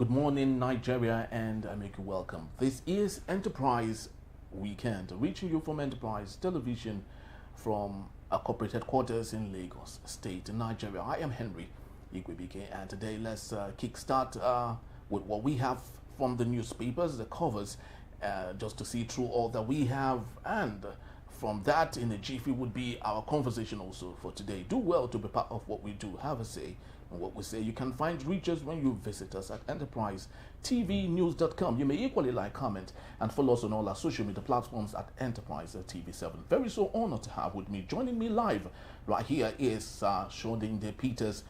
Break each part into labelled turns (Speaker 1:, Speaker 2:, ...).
Speaker 1: Good morning, Nigeria, and I make you welcome. This is Enterprise Weekend, reaching you from Enterprise Television from our corporate headquarters in Lagos State, Nigeria. I am Henry Igwebike, and today let's kickstart with what we have from the newspapers, the covers, just to see through all that we have, and from that in a jiffy would be our conversation also for today. Do well to be part of what we do. Have a say in what we say. You can find reachers when you visit us at enterprisetvnews.com. You may equally like, comment, and follow us on all our social media platforms at Enterprise TV7. Very so honored to have with me, joining me live right here is Shondinde Peters.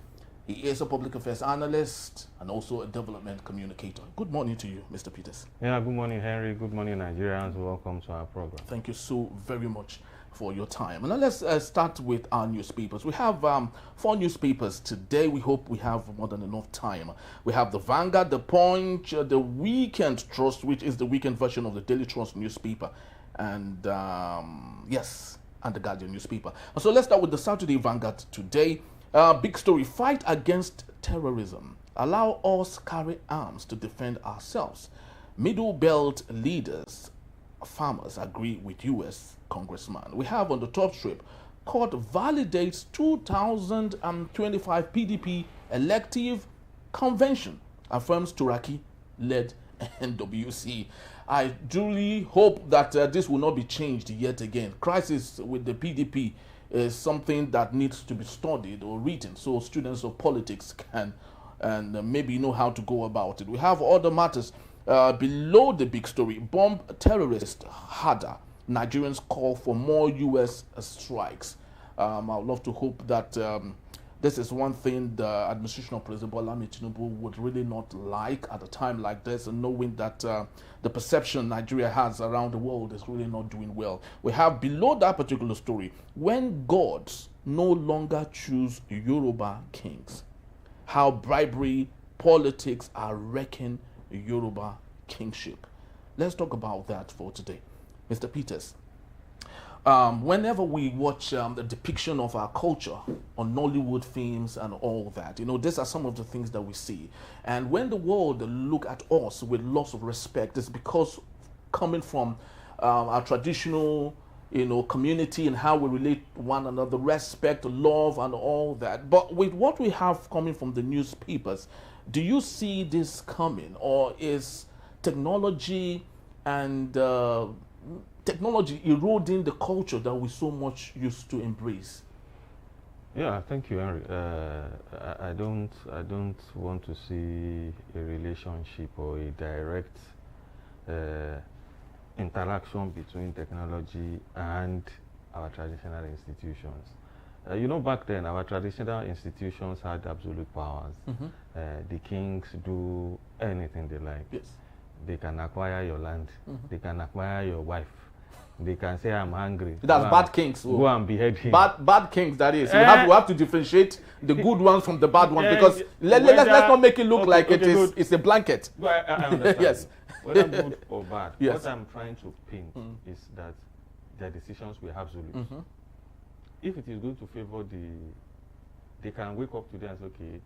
Speaker 1: He is a public affairs analyst and also a development communicator. Good morning to you, Mr. Peters.
Speaker 2: Yeah, good morning, Henry. Good morning, Nigerians. Welcome to our program.
Speaker 1: Thank you so very much for your time. Now let's start with our newspapers. We have 4 newspapers today. We hope we have more than enough time. We have the Vanguard, the Punch, the Weekend Trust, which is the weekend version of the Daily Trust newspaper, and yes, and the Guardian newspaper. So let's start with the Saturday Vanguard today. Big story: fight against terrorism. Allow us carry arms to defend ourselves. Middle Belt leaders, farmers agree with U.S. congressman. We have on the top strip: court validates 2025 PDP elective convention, affirms Turaki-led NWC. I duly hope that this will not be changed yet again. Crisis with the PDP is something that needs to be studied or written so students of politics can and maybe know how to go about it. We have other matters below the big story: bomb terrorist harder. Nigerians call for more U.S. strikes. I would love to hope that this is one thing the administration of President Bola Ahmed Tinubu would really not like at a time like this, and knowing that the perception Nigeria has around the world is really not doing well. We have below that particular story: when gods no longer choose Yoruba kings, how bribery politics are wrecking Yoruba kingship. Let's talk about that for today. Mr. Peters, whenever we watch the depiction of our culture on Nollywood films and all that, these are some of the things that we see. And when the world look at us with lots of respect, it's because coming from our traditional, community and how we relate to one another, respect, love, and all that. But with what we have coming from the newspapers, do you see this coming, or is technology and technology eroding the culture that we so much used to embrace?
Speaker 2: Yeah, thank you, Henry. I don't want to see a relationship or a direct interaction between technology and our traditional institutions. Back then, our traditional institutions had absolute powers. The kings do anything they like.
Speaker 1: Yes.
Speaker 2: They can acquire your land. They can acquire your wife. They can say, I'm hungry.
Speaker 1: That's bad kings.
Speaker 2: Go and behead him.
Speaker 1: Bad kings, that is. We have to differentiate the good ones from the bad ones, because let's not make it look like it's a blanket.
Speaker 2: Well, I understand.
Speaker 1: Yes.
Speaker 2: Whether good or bad,
Speaker 1: yes.
Speaker 2: what I'm trying to paint is that their decisions were absolute. If it is going to favor they can wake up today and say, okay,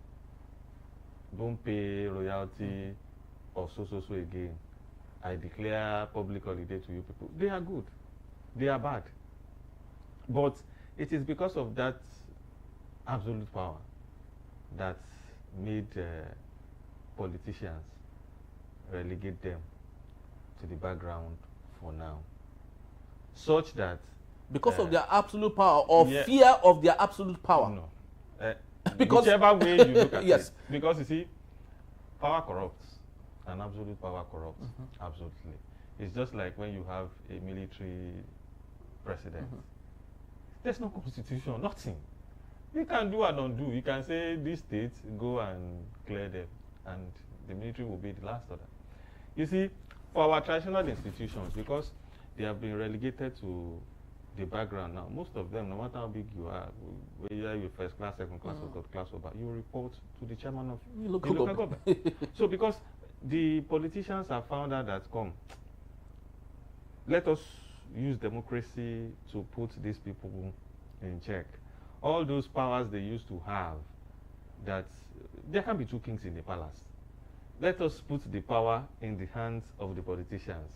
Speaker 2: don't pay royalty or so again. I declare public holiday to you people. They are good. They are bad. But it is because of that absolute power that made politicians relegate them to the background for now. Such that
Speaker 1: because of their absolute power, or fear of their absolute power.
Speaker 2: No.
Speaker 1: Because
Speaker 2: whichever way you look at
Speaker 1: yes.
Speaker 2: it. Because you see, power corrupts. And absolute power corrupts. Absolutely. It's just like when you have a military president. There's no constitution, nothing. You can do and undo. You can say these states, go and clear them, and the military will be the last order. You see, for our traditional institutions, because they have been relegated to the background now, most of them, no matter how big you are, whether you're first class, second class, or third class, you report to the chairman of the local government. So because the politicians have found out that, let us use democracy to put these people in check. All those powers they used to have, that there can be 2 kings in the palace. let us put the power in the hands of the politicians,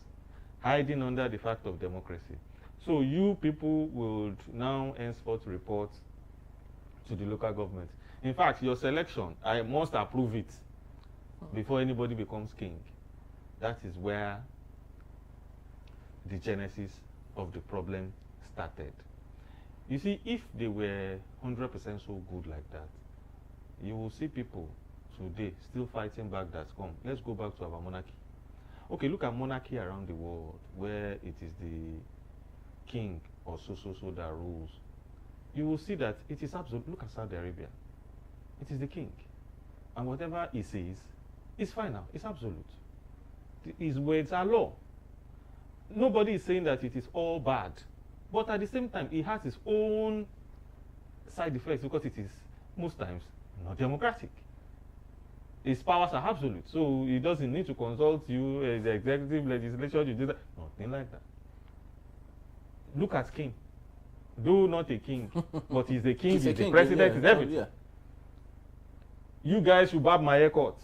Speaker 2: hiding under the fact of democracy. So you people would now henceforth report to the local government. In fact, your selection, I must approve it before anybody becomes king. That is where the genesis of the problem started. You see, if they were 100% so good like that, you will see people today still fighting back that come. Let's go back to our monarchy. Okay, look at monarchy around the world where it is the king or so that rules. You will see that it is absolute. Look at Saudi Arabia. It is the king. And whatever he says is final. It's absolute. His words are law. Nobody is saying that it is all bad. But at the same time, it has its own side effects because it is, most times, not democratic. His powers are absolute. So he doesn't need to consult you, the executive, legislature, you do that. Nothing like that. Look at king. Though not a king, but he's a king, he's the president, he's everything. Yeah. You guys should barb my haircut.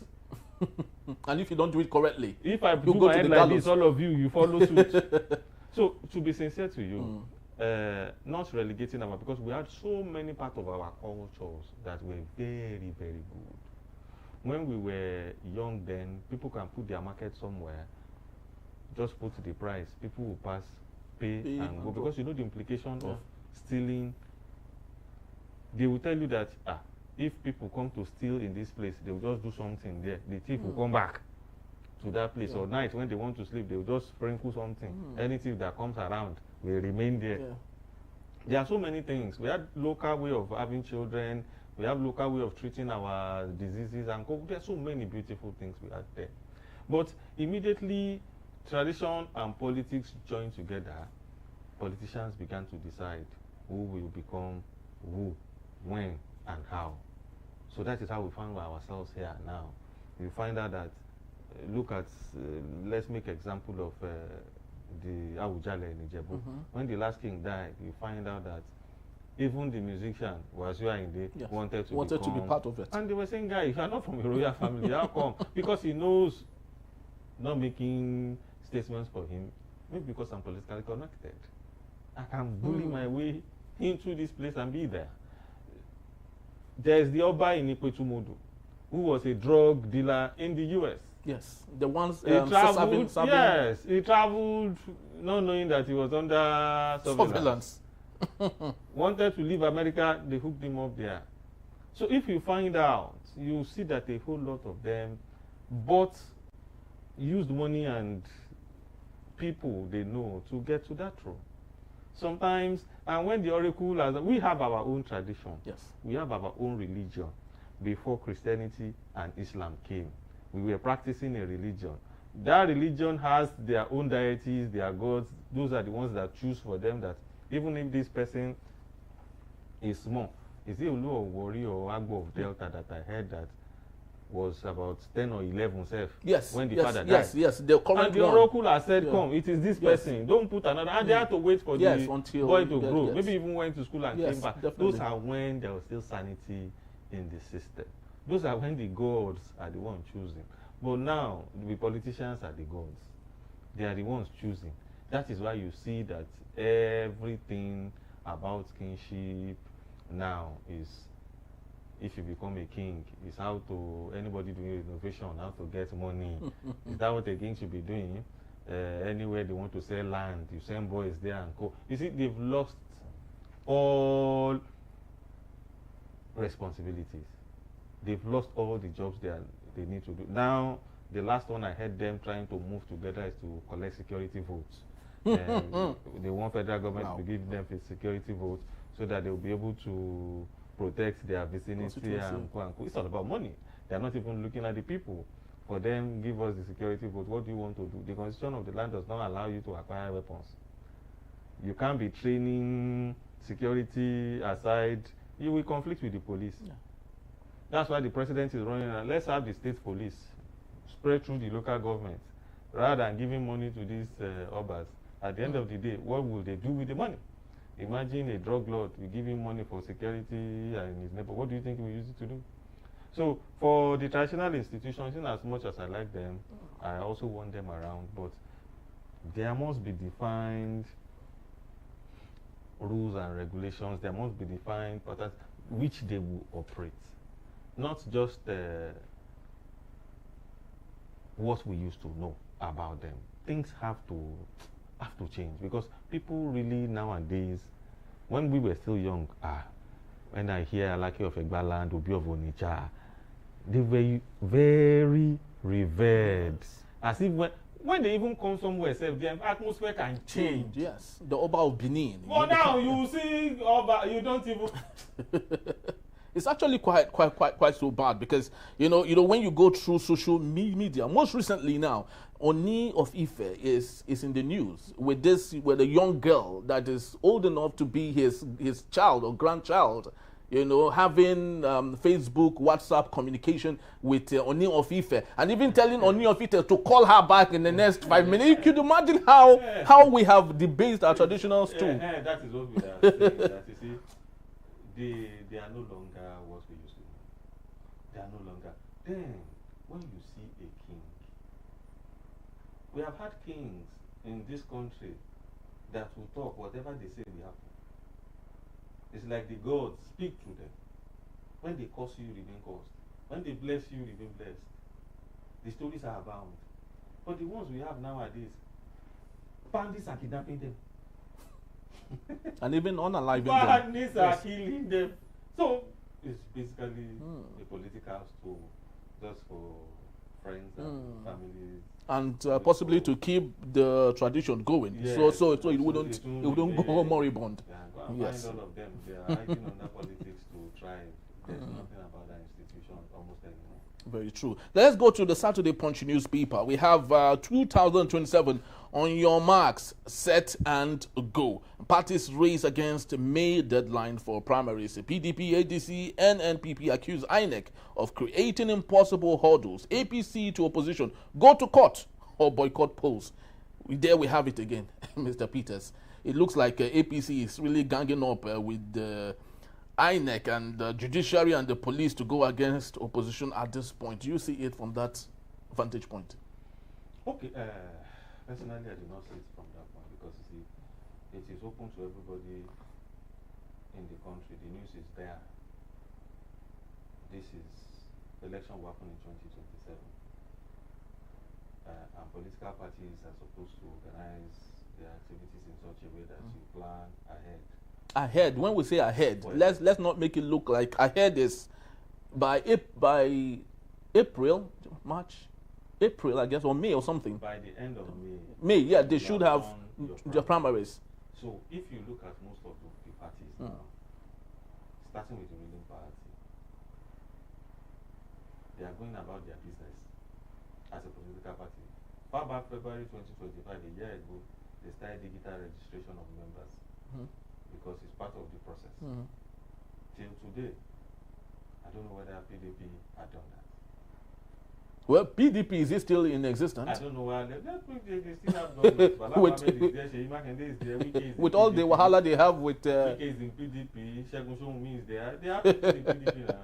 Speaker 1: And if you don't do it correctly,
Speaker 2: if I do my head like this, all of you, you follow suit. So, to be sincere to you, not relegating our, because we had so many parts of our cultures that were very, very good. When we were young then, people can put their market somewhere, just put the price, people will pass, pay and go. Because you know the implication of stealing. They will tell you that, if people come to steal in this place, they will just do something there. The thief will come back to that place. Or night when they want to sleep, they will just sprinkle something. Any thief that comes around will remain there. There are so many things. We had local way of having children. We have local way of treating our diseases. And there are so many beautiful things we had there. But immediately, tradition and politics joined together. Politicians began to decide who will become who, when, and how. So that is how we find ourselves here now. You find out that, look at, let's make example of the Awujale in Ijebu. When the last king died, you find out that even the musician, Wasiu Ayinde, wanted to be part of it. And they were saying, guy, if you are not from a royal family, how come? Because he knows, not making statements for him, maybe because I'm politically connected. I can bully my way into this place and be there. There's the Oba in Ikwetumodu, who was a drug dealer in the US.
Speaker 1: Yes, the ones
Speaker 2: he traveled, yes, he traveled not knowing that he was under surveillance. Wanted to leave America, they hooked him up there. So if you find out, you see that a whole lot of them bought used money and people they know to get to that throne. Sometimes, and when the oracle has, we have our own tradition.
Speaker 1: Yes.
Speaker 2: We have our own religion. Before Christianity and Islam came, we were practicing a religion. That religion has their own deities, their gods. Those are the ones that choose for them that even if this person is small, is it Olu or Wari or Agbo of Delta that I heard that was about 10 or 11 self when the father died.
Speaker 1: Yes, the current
Speaker 2: and the oracle has said, come, it is this person. Don't put another. And they had to wait for the boy to grow. Maybe even went to school and came back. Definitely. Those are when there was still sanity in the system. Those are when the gods are the ones choosing. But now, the politicians are the gods. They are the ones choosing. That is why you see that everything about kingship now is, if you become a king, is how to, anybody doing innovation, how to get money. Is that what a king should be doing? Anywhere they want to sell land, you send boys there and go. You see, they've lost all responsibilities. They've lost all the jobs they need to do. Now, the last one I heard them trying to move together is to collect security votes. They want federal government to give them security votes so that they'll be able to protect their vicinity and quote unquote. It's all about money. They're not even looking at the people. For them, give us the security vote. What do you want to do? The constitution of the land does not allow you to acquire weapons. You can't be training security aside. You will conflict with the police. Yeah. That's why the president is running. Let's have the state police spread through the local government rather than giving money to these obas. At the end of the day, what will they do with the money? Imagine a drug lord, we give him money for security and his neighbor. What do you think we use it to do? So for the traditional institutions, in as much as I like them, I also want them around, but there must be defined rules and regulations. There must be defined patterns which they will operate, not just what we used to know about them. Things have to change, because people really nowadays, when we were still young, when I hear Alaki of Egbaland, Obi of Onitsha, they were very revered. As if when they even come somewhere, the atmosphere can change.
Speaker 1: Yes, the Oba of Benin.
Speaker 2: But now you see Oba, you don't even.
Speaker 1: It's actually quite so bad, because you know when you go through social media, most recently now, Oni of Ife is in the news with a young girl that is old enough to be his child or grandchild, having Facebook, WhatsApp communication with Oni of Ife, and even telling Oni of Ife to call her back in the next 5 minutes. You could imagine how we have debased our traditional stew.
Speaker 2: That is what we are saying. That you see, they are no longer what we used to know. They are no longer. Then, when you see a king, we have had kings in this country that will talk, whatever they say will happen. It's like the gods speak to them. When they curse you, remain cursed. When they bless you, remain blessed. The stories are abound. But the ones we have nowadays, bandits are kidnapping them.
Speaker 1: And even unaliving them.
Speaker 2: Bandits are killing them. So it's basically a political stool, just for friends and families.
Speaker 1: And possibly to keep the tradition going,
Speaker 2: yes,
Speaker 1: so it wouldn't go moribund.
Speaker 2: Yeah, go and find all of them. They are hiding under politics to thrive. There's nothing about that institution almost anymore.
Speaker 1: Very true. Let's go to the Saturday Punch newspaper. We have 2027 on your marks, set and go. Parties race against May deadline for primaries. PDP, ADC, and NPP accuse INEC of creating impossible hurdles. APC to opposition, go to court or boycott polls. There we have it again, Mr. Peters. It looks like APC is really ganging up with the INEC and the judiciary and the police to go against opposition at this point. Do you see it from that vantage point?
Speaker 2: Okay, personally I do not see it from that point, because you see, it is open to everybody in the country. The news is there. This is election will happen in 2027, and political parties are supposed to organize their activities in such a way that you plan ahead.
Speaker 1: Ahead, when we say ahead, well, let's not make it look like ahead is by April, I guess, or May or something.
Speaker 2: By the end of May.
Speaker 1: May, yeah, they should have the primaries.
Speaker 2: So if you look at most of the parties now, starting with the ruling party, they are going about their business as a political party. Far back February 2025, a year ago, they started digital registration of members. Because it's part of the process. Till today, I don't know whether PDP had done that.
Speaker 1: Well, PDP, is it still in existence?
Speaker 2: I don't know why. They still have government.
Speaker 1: With all the wahala they have with...
Speaker 2: Wike is in PDP, Segun Sohunmi is there. They have people in PDP now.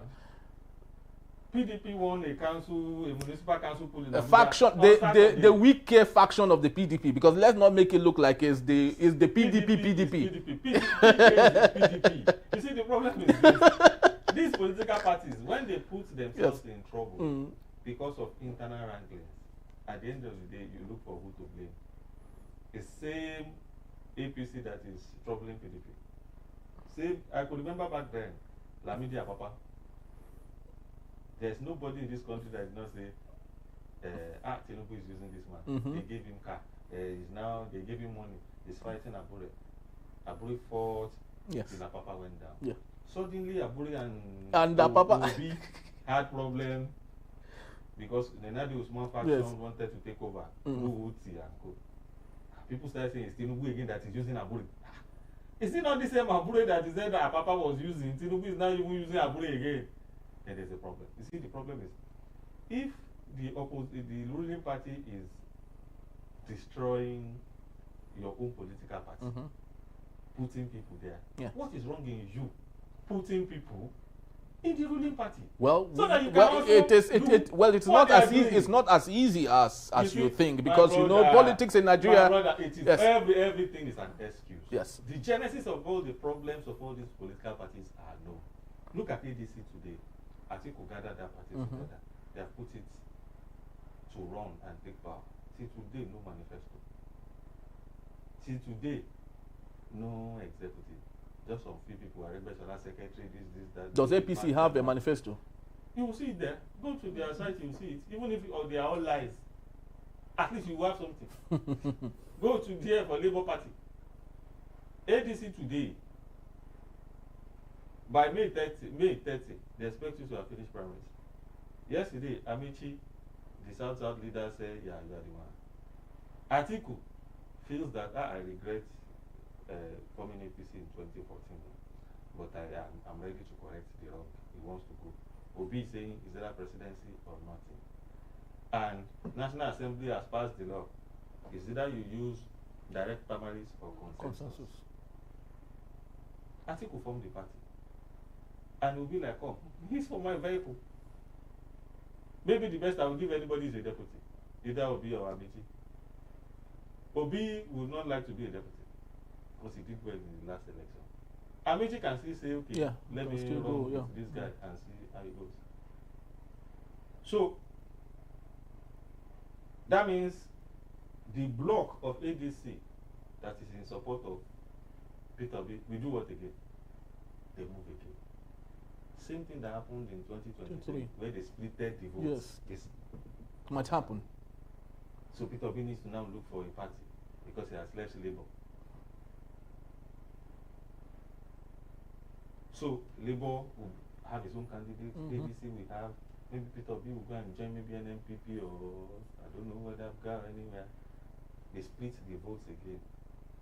Speaker 2: PDP won a municipal council pool in
Speaker 1: a faction, the weak faction of the PDP, because let's not make it look like it's the PDP.
Speaker 2: PDP. You see, the problem is this. These political parties, when they put themselves in trouble because of internal wranglings, at the end of the day, you look for who to blame. The same APC that is troubling PDP. Same, I could remember back then, Lamidi Apapa. There's nobody in this country that did not say, Tinubu is using this man. They gave him car. They gave him money. He's fighting Abure. Abure fought. Till Apapa went down.
Speaker 1: Yeah.
Speaker 2: Suddenly, Abure and
Speaker 1: Apapa
Speaker 2: Obi had problem because the Nadi Usman faction wanted to take over. Uti and Co. People started saying it's Tinubu again that is using Abure. Is it not the same Abure that is said that Apapa was using? Tinubu is now even using Abure again. And there's a problem. You see, the problem is, if the ruling party is destroying your own political party, putting people there, what is wrong in you putting people in the ruling party.
Speaker 1: Well,
Speaker 2: So that you can
Speaker 1: well,
Speaker 2: also
Speaker 1: it's
Speaker 2: what
Speaker 1: not
Speaker 2: they are
Speaker 1: as easy.
Speaker 2: doing.
Speaker 1: It's not as easy as
Speaker 2: see,
Speaker 1: you think,
Speaker 2: my
Speaker 1: because you know
Speaker 2: brother,
Speaker 1: politics in Nigeria.
Speaker 2: My brother, it is
Speaker 1: Yes.
Speaker 2: everything is an excuse.
Speaker 1: Yes.
Speaker 2: The genesis of all the problems of all these political parties are known. Look at ADC today. Atiku gathered that party together. They have put it to run and take power. Till today, no manifesto. Till today, no executive. Just some few people are special secretary, this, that.
Speaker 1: Does APC have a manifesto?
Speaker 2: You will see it there. Go to their site, you will see it. Even if they are all lies, at least you will have something. Go to there for Labour Party. ADC today, by May 30, they expect you to have finished primaries. Yesterday, Amici, the South leader, said, yeah, you are the one. Atiku feels that I regret forming APC in 2014, but I'm ready to correct the wrong. He wants to go. Obi is saying, is there a presidency or nothing? And National Assembly has passed the law. Is either you use direct primaries or consensus. Atiku formed the party. And will be like, oh, he's for my vehicle. Maybe the best I will give anybody is a deputy. Either Obi or Amici. Obi would not like to be a deputy because he did well in the last election. Amici can still say, okay,
Speaker 1: yeah,
Speaker 2: let me run with this guy and see how it goes. So, that means the block of ADC that is in support of Peter B, we do what again? They move again. Same thing that happened in 2023 where they splitted the votes.
Speaker 1: Yes. Might happen.
Speaker 2: So Peter B needs to now look for a party because he has left Labour. So Labour will have his own candidate. ADC will have, maybe Peter B will go and join maybe an MPP or I don't know whether go anywhere. They split the votes again.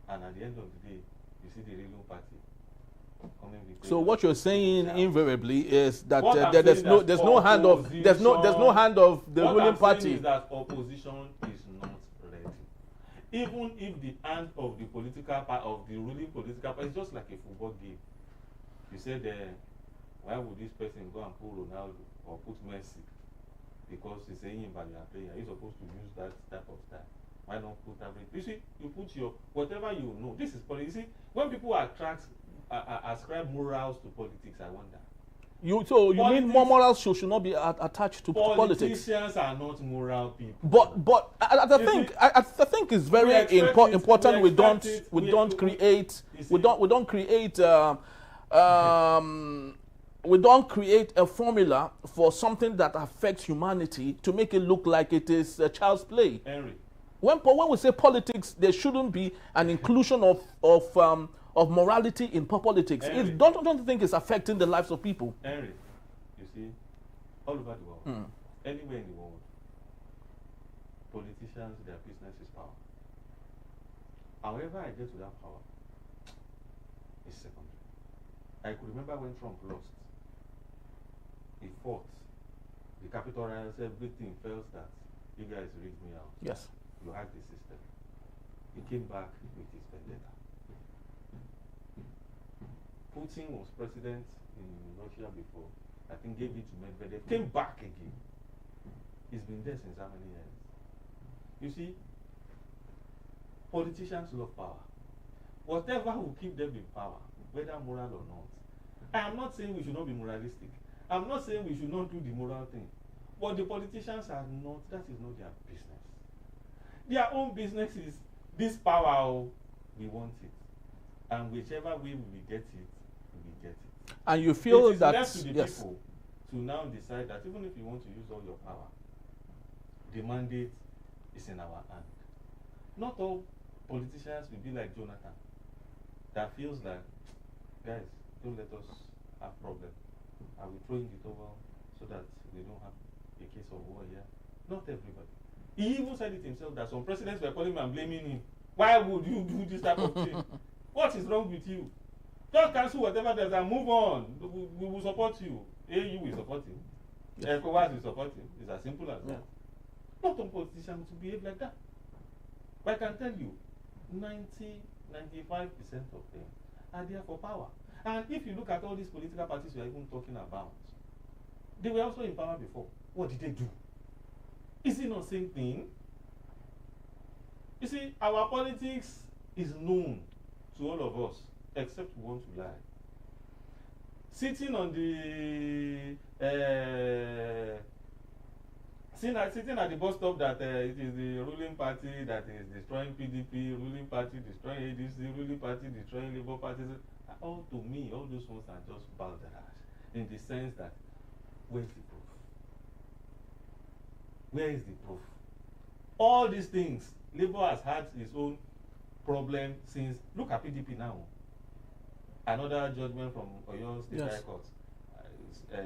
Speaker 2: And at the end of the day, you see the ruling party coming with.
Speaker 1: So what you're saying invariably is that there's no hand of the ruling party.
Speaker 2: Is that opposition is not ready. Even if the hand of the political part of the ruling political party is just like a football game. You said, why would this person go and pull Ronaldo or put Messi? Because he's saying by your player, you're supposed to use that type of style. Why not put everything? You see, you put your whatever you know. This is politics. You see, when people ascribe morals to politics, I wonder.
Speaker 1: You mean more morals should not be attached to politics?
Speaker 2: Politicians are not moral people.
Speaker 1: But I think it's very important. We don't create a formula for something that affects humanity to make it look like it is child's play.
Speaker 2: Henry.
Speaker 1: When we say politics, there shouldn't be an inclusion of morality in politics. Don't you think it's affecting the lives of people?
Speaker 2: Henry, you see, all over the world, anywhere in the world, politicians, their business is power. However I get to that power is secondary. I could remember when Trump lost. He fought. The Capitol riots, everything felt that you guys rigged me out.
Speaker 1: Yes.
Speaker 2: You hacked the system. He came back with his vendetta. Putin was president in Russia before. I think gave it to Medvedev. Came back again. He's been there since how many years? You see, politicians love power. Whatever will keep them in power, whether moral or not. I am not saying we should not be moralistic. I'm not saying we should not do the moral thing. But the politicians are not, that is not their business. Their own business is this power, we want it. And whichever way we get it, we get it.
Speaker 1: And you feel that
Speaker 2: it is left to the people to now decide that even if you want to use all your power, the mandate is in our hand. Not all politicians will be like Jonathan, that feels like, guys, don't let us have problem. I will throw in the towel so that we don't have a case of war here. Not everybody. He even said it himself that some presidents were calling him and blaming him. Why would you do this type of thing? What is wrong with you? Just cancel whatever there is and move on. We will support you. AU will support him. ECOWAS will support him. It's as simple as that. Not all politicians to behave like that. But I can tell you, 90-95% of them are there for power. And if you look at all these political parties we are even talking about, they were also in power before. What did they do? Is it not the same thing? You see, our politics is known to all of us, except we want to lie. Sitting on the sitting at the bus stop that it is the ruling party that is destroying PDP, ruling party destroying ADC, ruling party destroying Labour Party. All to me, all those ones are just balderdash in the sense that where's the proof? Where is the proof? All these things, Labour has had its own problem since. Look at PDP now. Another judgment from Oyo State High Court.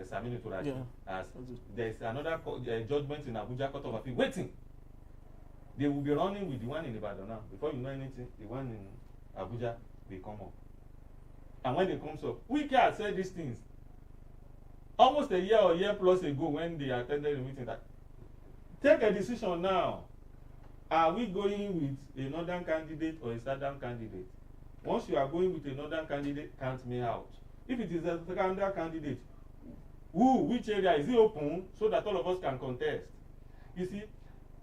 Speaker 2: Saminu Turaji. As there's another judgment in Abuja Court of Appeal waiting. They will be running with the one in Ibadan now. Before you know anything, the one in Abuja will come up. And when they comes up, we can say these things. Almost a year or year plus ago, when they attended the meeting, that take a decision now. Are we going with a northern candidate or a southern candidate? Once you are going with a northern candidate, count me out. If it is a southern candidate, which area is it open so that all of us can contest? You see,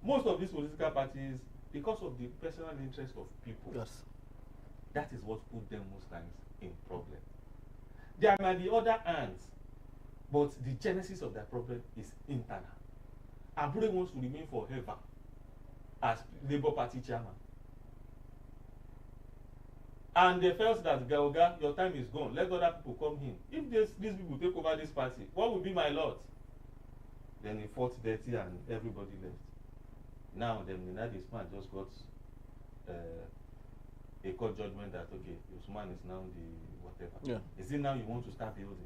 Speaker 2: most of these political parties, because of the personal interest of people, that is what put them most times in problem. There might be other hands, but the genesis of that problem is internal. Abure wants to remain forever as Labour Party chairman. And they felt that, Gaoga, your time is gone. Let other people come in. If these people take over this party, what will be my lot? Then he fought dirty and everybody left. Now, the Minadi man just got a court judgment that, okay, Usman is now the whatever. Yeah. Is it now you want to start building?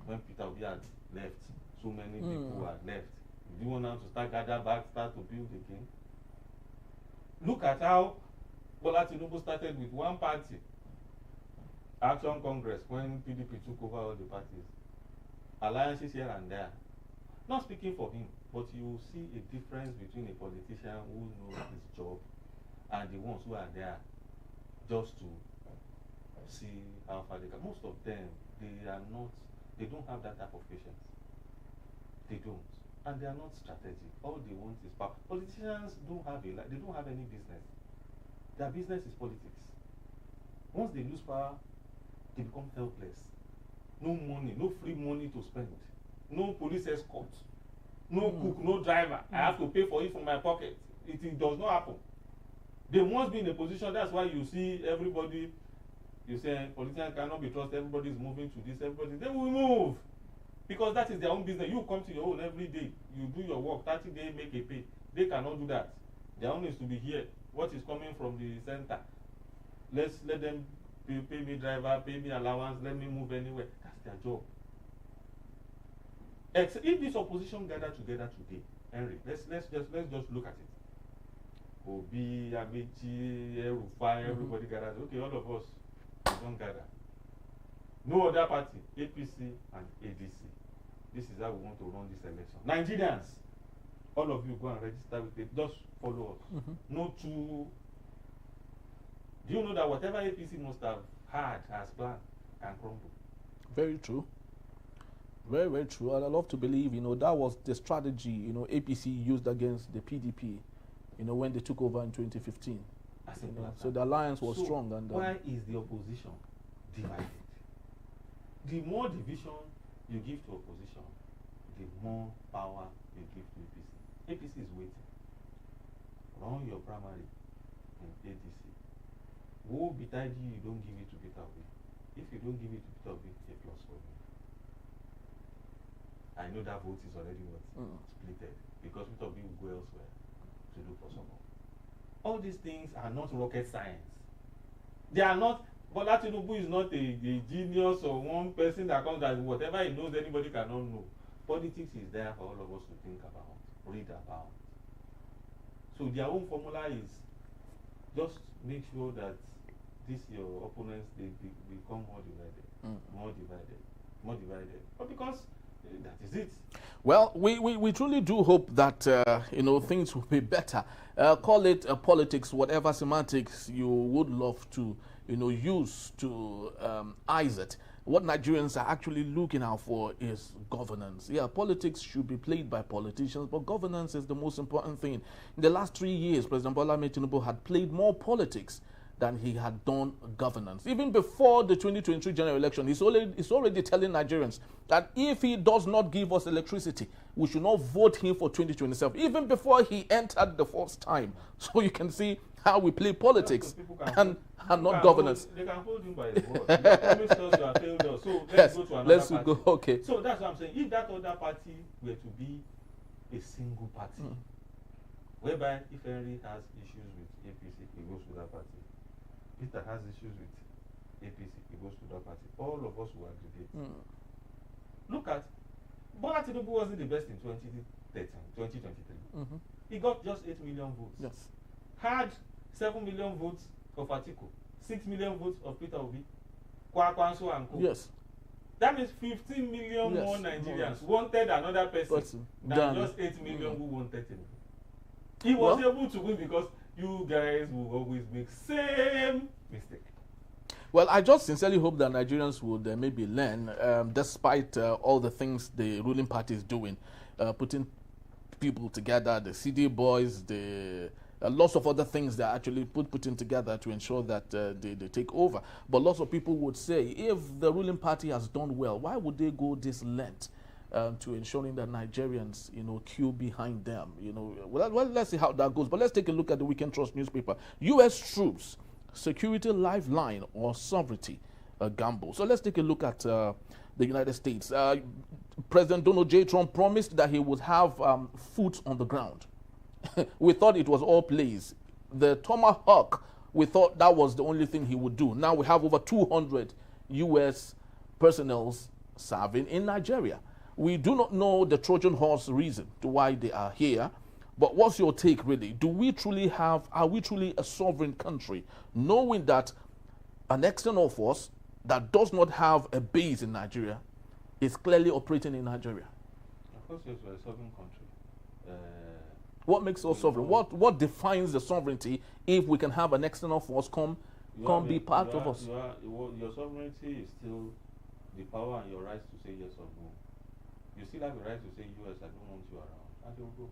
Speaker 2: When Peter Obi had left, so many people had left. Do you want now to start gather back, start to build again? Look at how Bola Tinubu started with one party, Action Congress, when PDP took over all the parties. Alliances here and there. Not speaking for him, but you see a difference between a politician who knows his job and the ones who are there just to see how far they can. Most of them, they don't have that type of patience. They don't. And they are not strategic. All they want is power. Politicians don't have they don't have any business. Their business is politics. Once they lose power, they become helpless. No money, no free money to spend. No police escort. No cook, no driver. I have to pay for it from my pocket. It does not happen. They must be in a position. That's why you see everybody, you say politicians cannot be trusted. Everybody is moving to this. Everybody, they will move. Because that is their own business. You come to your own every day. You do your work. 30 days, make a pay. They cannot do that. Their own is to be here. What is coming from the center? Let them pay me driver, pay me allowance, let me move anywhere. That's their job. If this opposition gather together today, Henry, let's just look at it. Obi, Amechi, Erufai, everybody gathers. Okay, all of us, we don't gather. No other party, APC and ADC. This is how we want to run this election. Nigerians, all of you go and register with it. Just follow us. No two. Do you know that whatever APC must have had as planned can crumble?
Speaker 1: Very true. Very, very true. And I love to believe, that was the strategy, APC used against the PDP, when they took over in 2015. So the alliance was strong. And
Speaker 2: why is the opposition divided? The more division you give to opposition, the more power you give to APC. APC is waiting. Run your primary in ADC. Who beside you don't give it to Peter Obi. If you don't give it to Peter Obi, a plus for me. I know that vote is already splitted because Peter Obi will go elsewhere to look for someone. All these things are not rocket science. They are not. Bola Tinubu is not a genius or one person that comes that whatever he knows anybody cannot know. Politics is there for all of us to think about, read about. So their own formula is just make sure that your opponents they become more divided. But because that is it.
Speaker 1: Well, we truly do hope that things will be better. Call it politics, whatever semantics you would love to used to eyes it. What Nigerians are actually looking out for is governance. Yeah, politics should be played by politicians, but governance is the most important thing. In the last 3 years, President Bola Ahmed Tinubu had played more politics than he had done governance. Even before the 2023 general election, he's already telling Nigerians that if he does not give us electricity, we should not vote him for 2027, even before he entered the first time. So you can see how we play politics and not governance.
Speaker 2: They can hold him by his word. You promised us, you have failed us. So let's go to another party.
Speaker 1: Go, okay.
Speaker 2: So that's what I'm saying. If that other party were to be a single party, whereby if Henry has issues with APC, he goes to that party. Peter has issues with APC, he goes to that party. All of us will aggregate. Look at, Bola Tinubu wasn't the best in 2023. He got just 8 million votes.
Speaker 1: Yes.
Speaker 2: Had 7 million votes of Atiku, 6 million votes of Peter Obi, Kwakwanso and Co.
Speaker 1: Yes.
Speaker 2: That means 15 million more Nigerians wanted another person than just 8 million who wanted him. He was able to win because you guys will always make same mistake.
Speaker 1: Well, I just sincerely hope that Nigerians would maybe learn, despite all the things the ruling party is doing, putting people together, the CD boys, the lots of other things they're actually putting together to ensure that they take over. But lots of people would say, if the ruling party has done well, why would they go this length to ensuring that Nigerians, queue behind them? Well, let's see how that goes. But let's take a look at the Weekend Trust newspaper. U.S. troops, security lifeline or sovereignty, a gamble. So let's take a look at the United States. President Donald J. Trump promised that he would have foot on the ground. We thought it was all plays. The Tomahawk, we thought that was the only thing he would do. Now we have over 200 U.S. personnel serving in Nigeria. We do not know the Trojan horse reason to why they are here. But what's your take, really? Are we truly a sovereign country, knowing that an external force that does not have a base in Nigeria is clearly operating in Nigeria?
Speaker 2: Of course, yes, we're a sovereign country.
Speaker 1: What makes us sovereign? What defines the sovereignty if we can have an external force come be part of us?
Speaker 2: Your sovereignty is still the power and your right to say yes or no. You still have the right to say, US, I don't want you around. And they will go.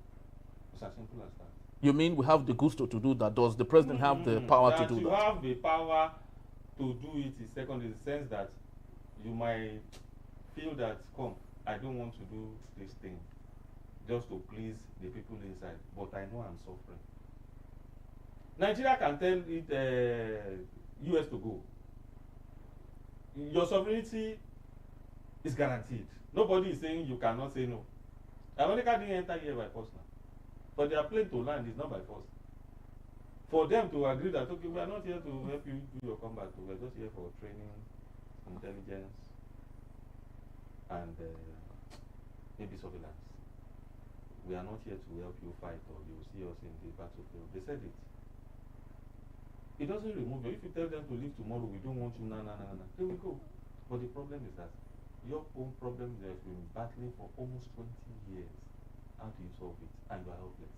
Speaker 2: It's as simple as that.
Speaker 1: You mean we have the gusto to do that? Does the president have the power to do that?
Speaker 2: You have the power to do it is second in the sense that you might feel that, I don't want to do this thing just to please the people inside, but I know I'm suffering. Nigeria can tell it US to go. Your sovereignty is guaranteed. Nobody is saying you cannot say no. America didn't enter here by force now. But their plane to land is not by force. For them to agree that, okay, we are not here to help you do your combat, we are just here for training, intelligence, and maybe surveillance. We are not here to help you fight, or you will see us in the battlefield. They said it. It doesn't remove you. If you tell them to leave tomorrow, we don't want you, they will go. But the problem is that your own problem they have been battling for almost 20 years. How do you solve it? And you are helpless.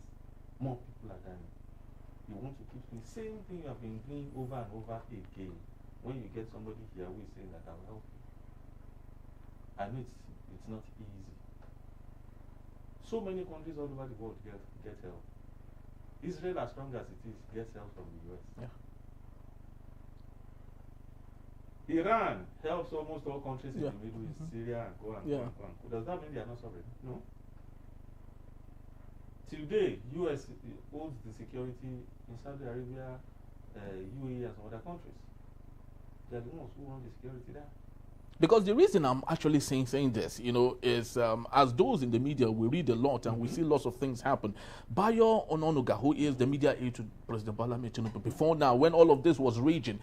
Speaker 2: More people are dying. You want to keep doing the same thing you have been doing over and over again. When you get somebody here who is saying that I will help you. I know it's not easy. So many countries all over the world get help. Israel, as strong as it is, gets help from the US.
Speaker 1: Yeah.
Speaker 2: Iran helps almost all countries in the Middle East, Syria, and go and go and go. Does that mean they are not sovereign? No. Today, US holds the security in Saudi Arabia, UAE, and some other countries. They are the ones who run the security there.
Speaker 1: Because the reason I'm actually saying this, is as those in the media, we read a lot and we see lots of things happen. Bayo Ononuga, who is the media aide to President Bola Ahmed Tinubu, before now, when all of this was raging,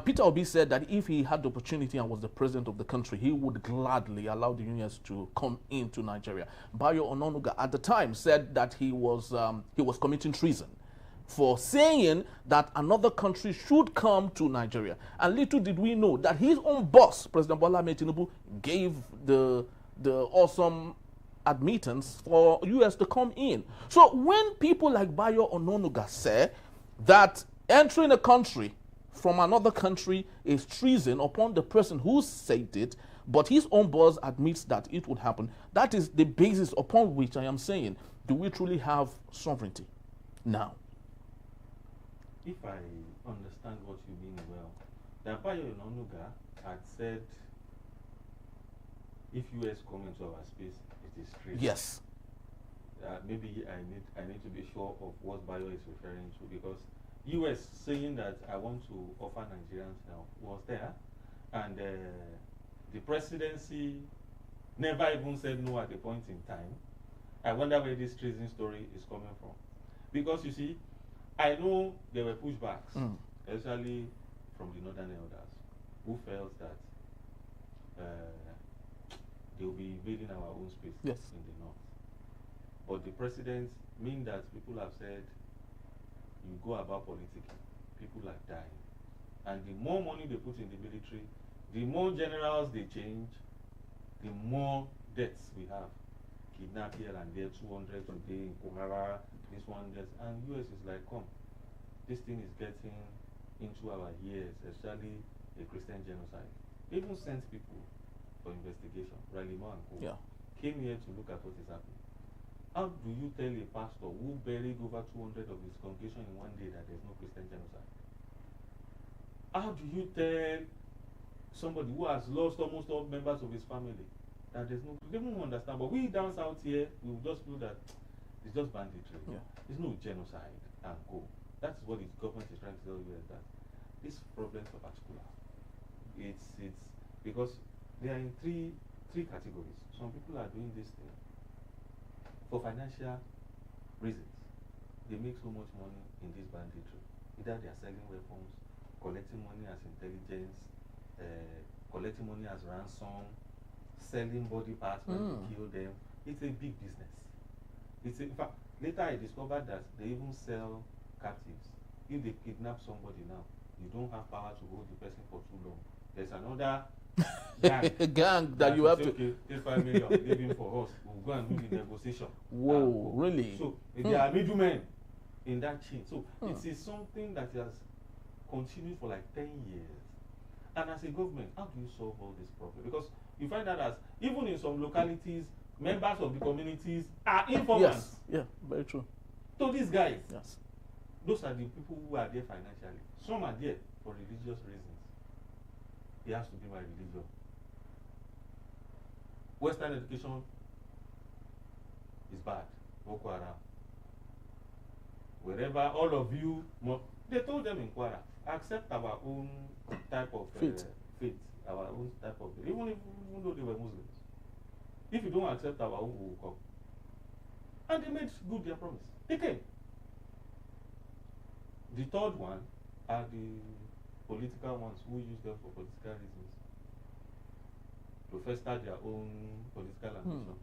Speaker 1: Peter Obi said that if he had the opportunity and was the president of the country, he would gladly allow the unions to come into Nigeria. Bayo Ononuga at the time said that he was committing treason for saying that another country should come to Nigeria. And little did we know that his own boss, President Bola Ahmed Tinubu, gave the awesome admittance for US to come in. So when people like Bayo Ononuga say that entering a country from another country is treason upon the person who said it, but his own boss admits that it would happen. That is the basis upon which I am saying, do we truly have sovereignty now?
Speaker 2: If I understand what you mean well, Dabayo Onanuga had said, if US come into our space, it is treason.
Speaker 1: Yes.
Speaker 2: Maybe I need to be sure of what Bayo is referring to, because US saying that I want to offer Nigerians now was there, and the presidency never even said no at a point in time. I wonder where this treason story is coming from, because you see, I know there were pushbacks, especially from the northern elders, who felt that they will be invading our own space in the north. But the president mean that people have said, you go about politicking, people are dying. And the more money they put in the military, the more generals they change, the more deaths we have. Kidnap here and there, 200 today in Kumara, this one death. And US is like, come, this thing is getting into our ears, especially a Christian genocide. They even sent people for investigation, Ralimo and Co. Came here to look at what is happening. How do you tell a pastor who buried over 200 of his congregation in one day that there's no Christian genocide? How do you tell somebody who has lost almost all members of his family that there's no? They won't understand. But we down south here, we will just feel that it's just banditry. There's no genocide and go. That's what the government is trying to tell you, is that these problems are particular. It's because they are in three categories. Some people are doing this thing for financial reasons. They make so much money in this banditry. Either they are selling weapons, collecting money as intelligence, collecting money as ransom, selling body parts when they kill them. It's a big business. In fact, later I discovered that they even sell captives. If they kidnap somebody now, you don't have power to hold the person for too long. There's another
Speaker 1: gang that you have to.
Speaker 2: Okay, take 5 million, leave him for us. We'll go and do the negotiation.
Speaker 1: Whoa, really?
Speaker 2: So there are middlemen in that chain. So it is something that has continued for like 10 years. And as a government, how do you solve all this problem? Because you find out that even in some localities, members of the communities are informants.
Speaker 1: Yes, very true.
Speaker 2: So these guys,
Speaker 1: those
Speaker 2: are the people who are there financially. Some are there for religious reasons. It has to be my religion. Western education is bad. Boko Haram. Wherever all of you, they told them in Kwara, accept our own type of faith, our own type of, even though they were Muslims. If you don't accept our own, we will come. And they made good their promise. They came. The third one are the political ones who use them for political reasons to fester their own political ambition.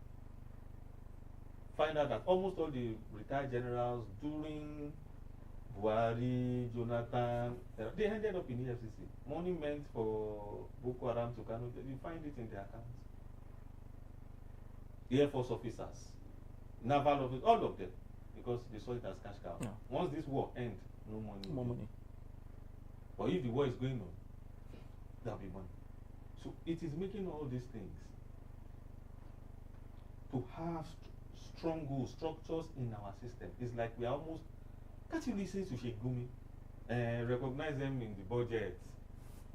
Speaker 2: Find out that almost all the retired generals during Buhari, Jonathan, they ended up in EFCC. Money meant for Boko Haram to Kano, you find it in their accounts. Air Force officers, naval officers, all of them, because they saw it as cash cow. Once this war ends, no money.
Speaker 1: More money.
Speaker 2: But if the war is going on, there'll be money. So it is making all these things to have strong goals, structures in our system. It's like we are almost, can't you listen to Sheikh Gumi? Recognize them in the budget.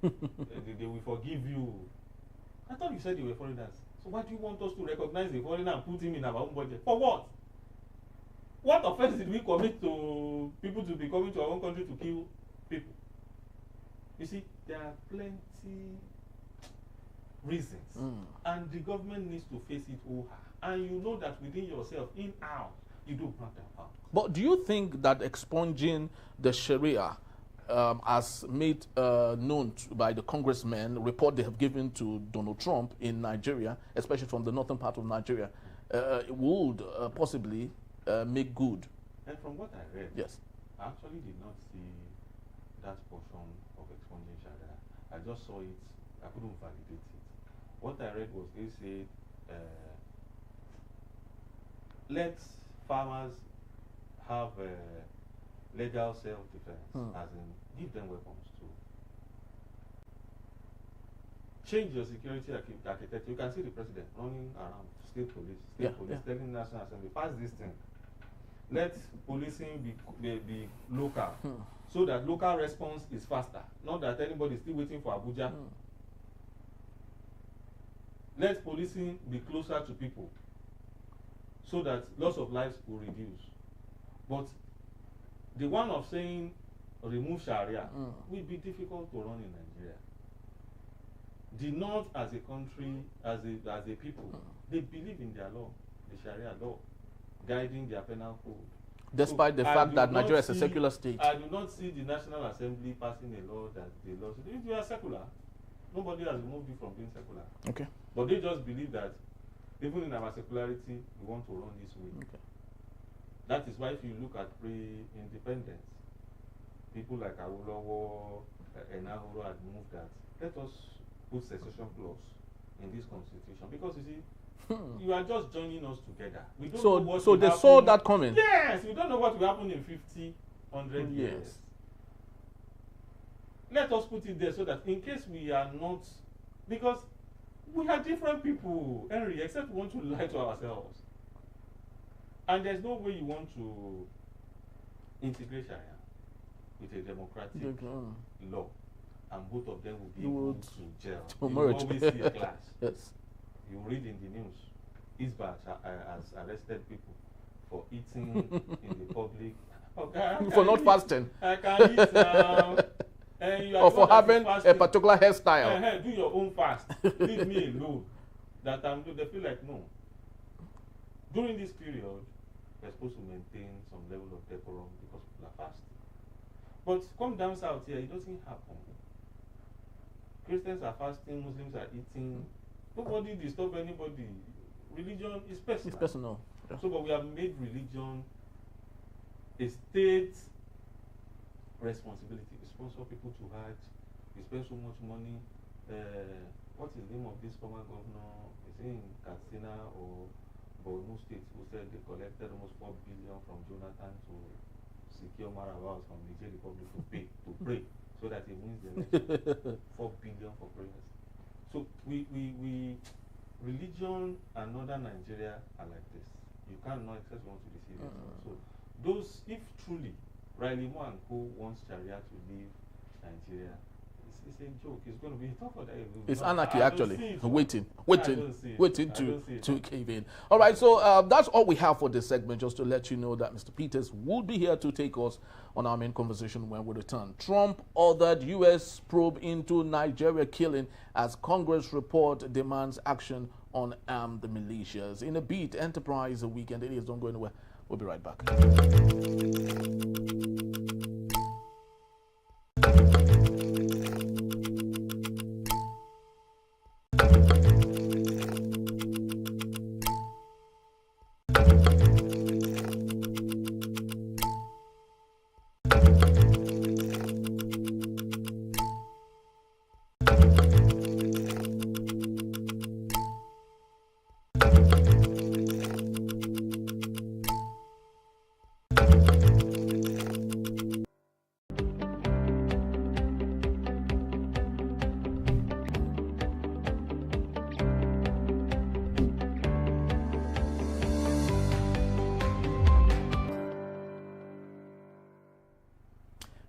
Speaker 2: they will forgive you. I thought you said you were foreigners. So why do you want us to recognize the foreigner and put him in our own budget? For what? What offense did we commit to people to be coming to our own country to kill people? You see, there are plenty reasons, and the government needs to face it all. And you know that within yourself, in out, you don't want that out.
Speaker 1: But do you think that expunging the Sharia, as made known by the congressmen, report they have given to Donald Trump in Nigeria, especially from the northern part of Nigeria, would possibly make good?
Speaker 2: And from what I read,
Speaker 1: yes,
Speaker 2: I actually did not see that portion of expunging Sharia. I just saw it. I couldn't validate it. What I read was they said, let farmers have legal self-defense, as in give them weapons too. change your security architecture. You can see the president running around state police, telling National Assembly, pass this thing. Let policing be local, so that local response is faster. Not that anybody is still waiting for Abuja. Let policing be closer to people, so that loss of lives will reduce. But the one of saying remove Sharia will be difficult to run in Nigeria. The North as a country, as a people, they believe in their law, the Sharia law, guiding their penal code.
Speaker 1: Despite the fact that Nigeria is a secular state.
Speaker 2: I do not see the National Assembly passing a law that they lost. If you are secular, nobody has removed you from being secular.
Speaker 1: Okay.
Speaker 2: But they just believe that even in our secularity, we want to run this way.
Speaker 1: Okay.
Speaker 2: That is why if you look at pre-independence, people like Awolowo and Haruna had moved that. Let us put secession clause in this constitution, because you see, you are just joining us together. We don't know what
Speaker 1: so they saw that coming.
Speaker 2: Yes, we don't know what will happen in 50, 100 years. Let us put it there so that in case we are not, because we are different people, Henry, except we want to lie to ourselves. And there's no way you want to integrate Sharia with a democratic law, and both of them will be able to gel. You will always see a clash.
Speaker 1: Yes.
Speaker 2: You read in the news, Isbach has arrested people for eating in the public. Okay,
Speaker 1: for not fasting.
Speaker 2: I can eat now.
Speaker 1: Or for having a particular hairstyle.
Speaker 2: Do your own fast. Leave me alone. They feel like, no. During this period, we're supposed to maintain some level of decorum because people are fasting. But come down south here, it doesn't happen. Christians are fasting, Muslims are eating. Nobody disturb anybody. Religion is personal.
Speaker 1: It's personal.
Speaker 2: Yeah. So, but we have made religion a state responsibility. We sponsor people to Hajj. We spend so much money. What is the name of this former governor? Is he in Katsina or Borno State, who said they collected almost 4 billion from Jonathan to secure Marawas from Niger Republic to pray, so that he wins the election. 4 billion for prayers. So we religion and northern Nigeria are like this. You cannot access one to deceive it. So those, if truly Riley Mo and Co wants Sharia to leave Nigeria, it's a joke. It's going to be tough for that.
Speaker 1: It's anarchy, actually. Waiting to cave in. All right, so that's all we have for this segment, just to let you know that Mr. Peters will be here to take us on our main conversation when we return. Trump ordered U.S. probe into Nigeria killing as Congress report demands action on armed militias. In a beat, Enterprise Weekend. It is, don't go anywhere. We'll be right back.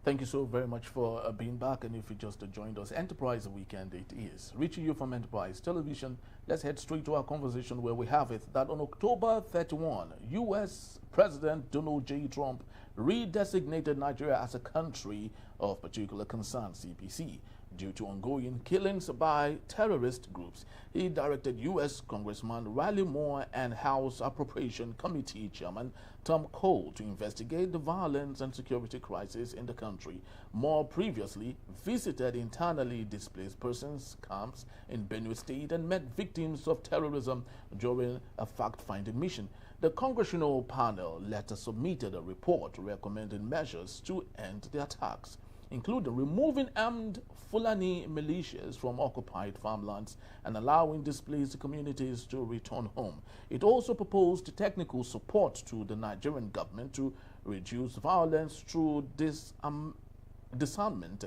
Speaker 1: Thank you so very much for being back. And if you just joined us, Enterprise Weekend it is. Reaching you from Enterprise Television, let's head straight to our conversation where we have it that on October 31, U.S. President Donald J. Trump redesignated Nigeria as a country of particular concern, CPC, due to ongoing killings by terrorist groups. He directed U.S. Congressman Riley Moore and House Appropriation Committee Chairman Tom Cole to investigate the violence and security crisis in the country. Moore previously visited internally displaced persons camps in Benue State and met victims of terrorism during a fact-finding mission. The congressional panel later submitted a report recommending measures to end the attacks, including removing armed Fulani militias from occupied farmlands and allowing displaced communities to return home. It also proposed technical support to the Nigerian government to reduce violence through disarmament,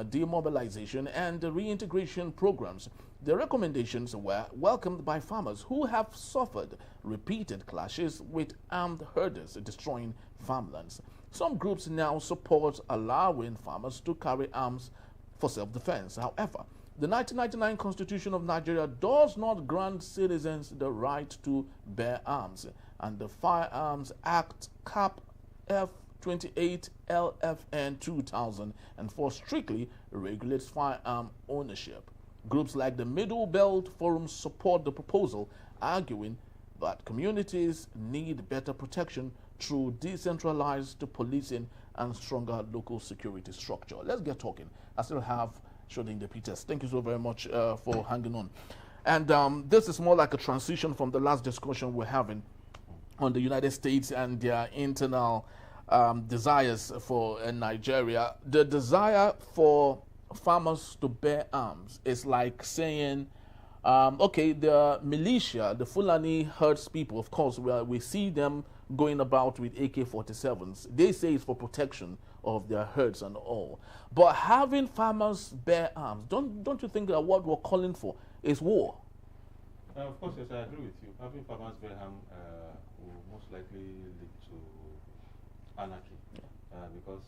Speaker 1: demobilization, and reintegration programs. The recommendations were welcomed by farmers who have suffered repeated clashes with armed herders destroying farmlands. Some groups now support allowing farmers to carry arms for self-defense. However, the 1999 Constitution of Nigeria does not grant citizens the right to bear arms, and the Firearms Act Cap F28 LFN 2004 strictly regulates firearm ownership. Groups like the Middle Belt Forum support the proposal, arguing that communities need better protection through decentralized policing and stronger local security structure. Let's get talking. I still have Shodinde Peters. Thank you so very much for hanging on. And this is more like a transition from the last discussion we're having on the United States and their internal desires for Nigeria. The desire for farmers to bear arms is like saying, okay, the militia, the Fulani herds people, of course, we see them going about with AK-47s. They say it's for protection of their herds and all. But having farmers bear arms, don't you think that what we're calling for is war?
Speaker 2: Of course, yes, I agree with you. Having farmers bear arms will most likely lead to anarchy, because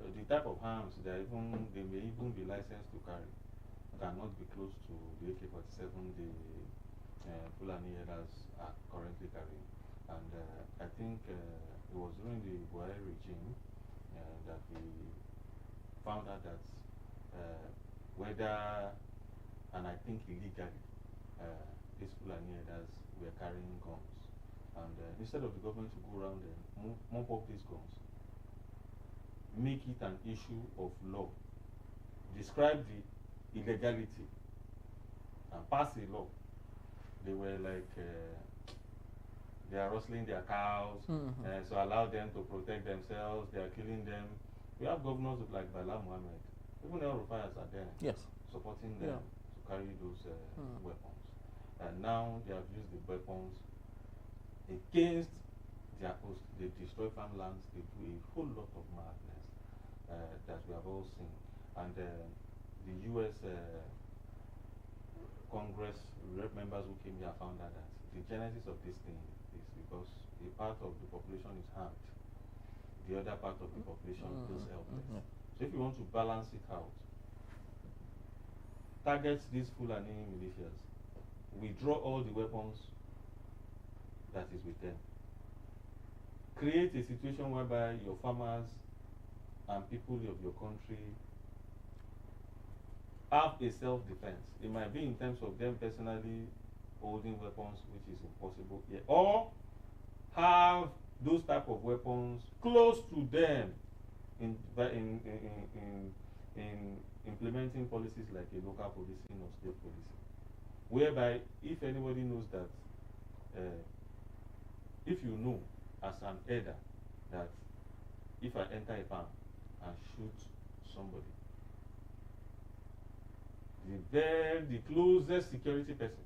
Speaker 2: the type of arms they may even be licensed to carry cannot be close to the AK-47 the Fulani herders are currently carrying. And I think it was during the Buhari regime that we found out that whether, and I think illegally, these Fulani herders were carrying guns. And instead of the government to go around and mop up these guns, make it an issue of law, describe the illegality, and pass a law, they were like, they are rustling their cows, so allow them to protect themselves, they are killing them. We have governors like Mohammed, even El Rufai's are there,
Speaker 1: yes,
Speaker 2: supporting them to carry those weapons. And now they have used the weapons against their host. They destroy farmlands, they do a whole lot of madness that we have all seen. And the US Congress rep members who came here found out that the genesis of this thing is because a part of the population is harmed, the other part of the population feels helpless. So if you want to balance it out, target these Fulani militias, withdraw all the weapons that is with them, create a situation whereby your farmers and people of your country have a self-defense. It might be in terms of them personally holding weapons, which is impossible here, or have those type of weapons close to them in implementing policies like a local policing or state policing, whereby if anybody knows that, if you know as an elder that if I enter a farm and shoot somebody, the closest security person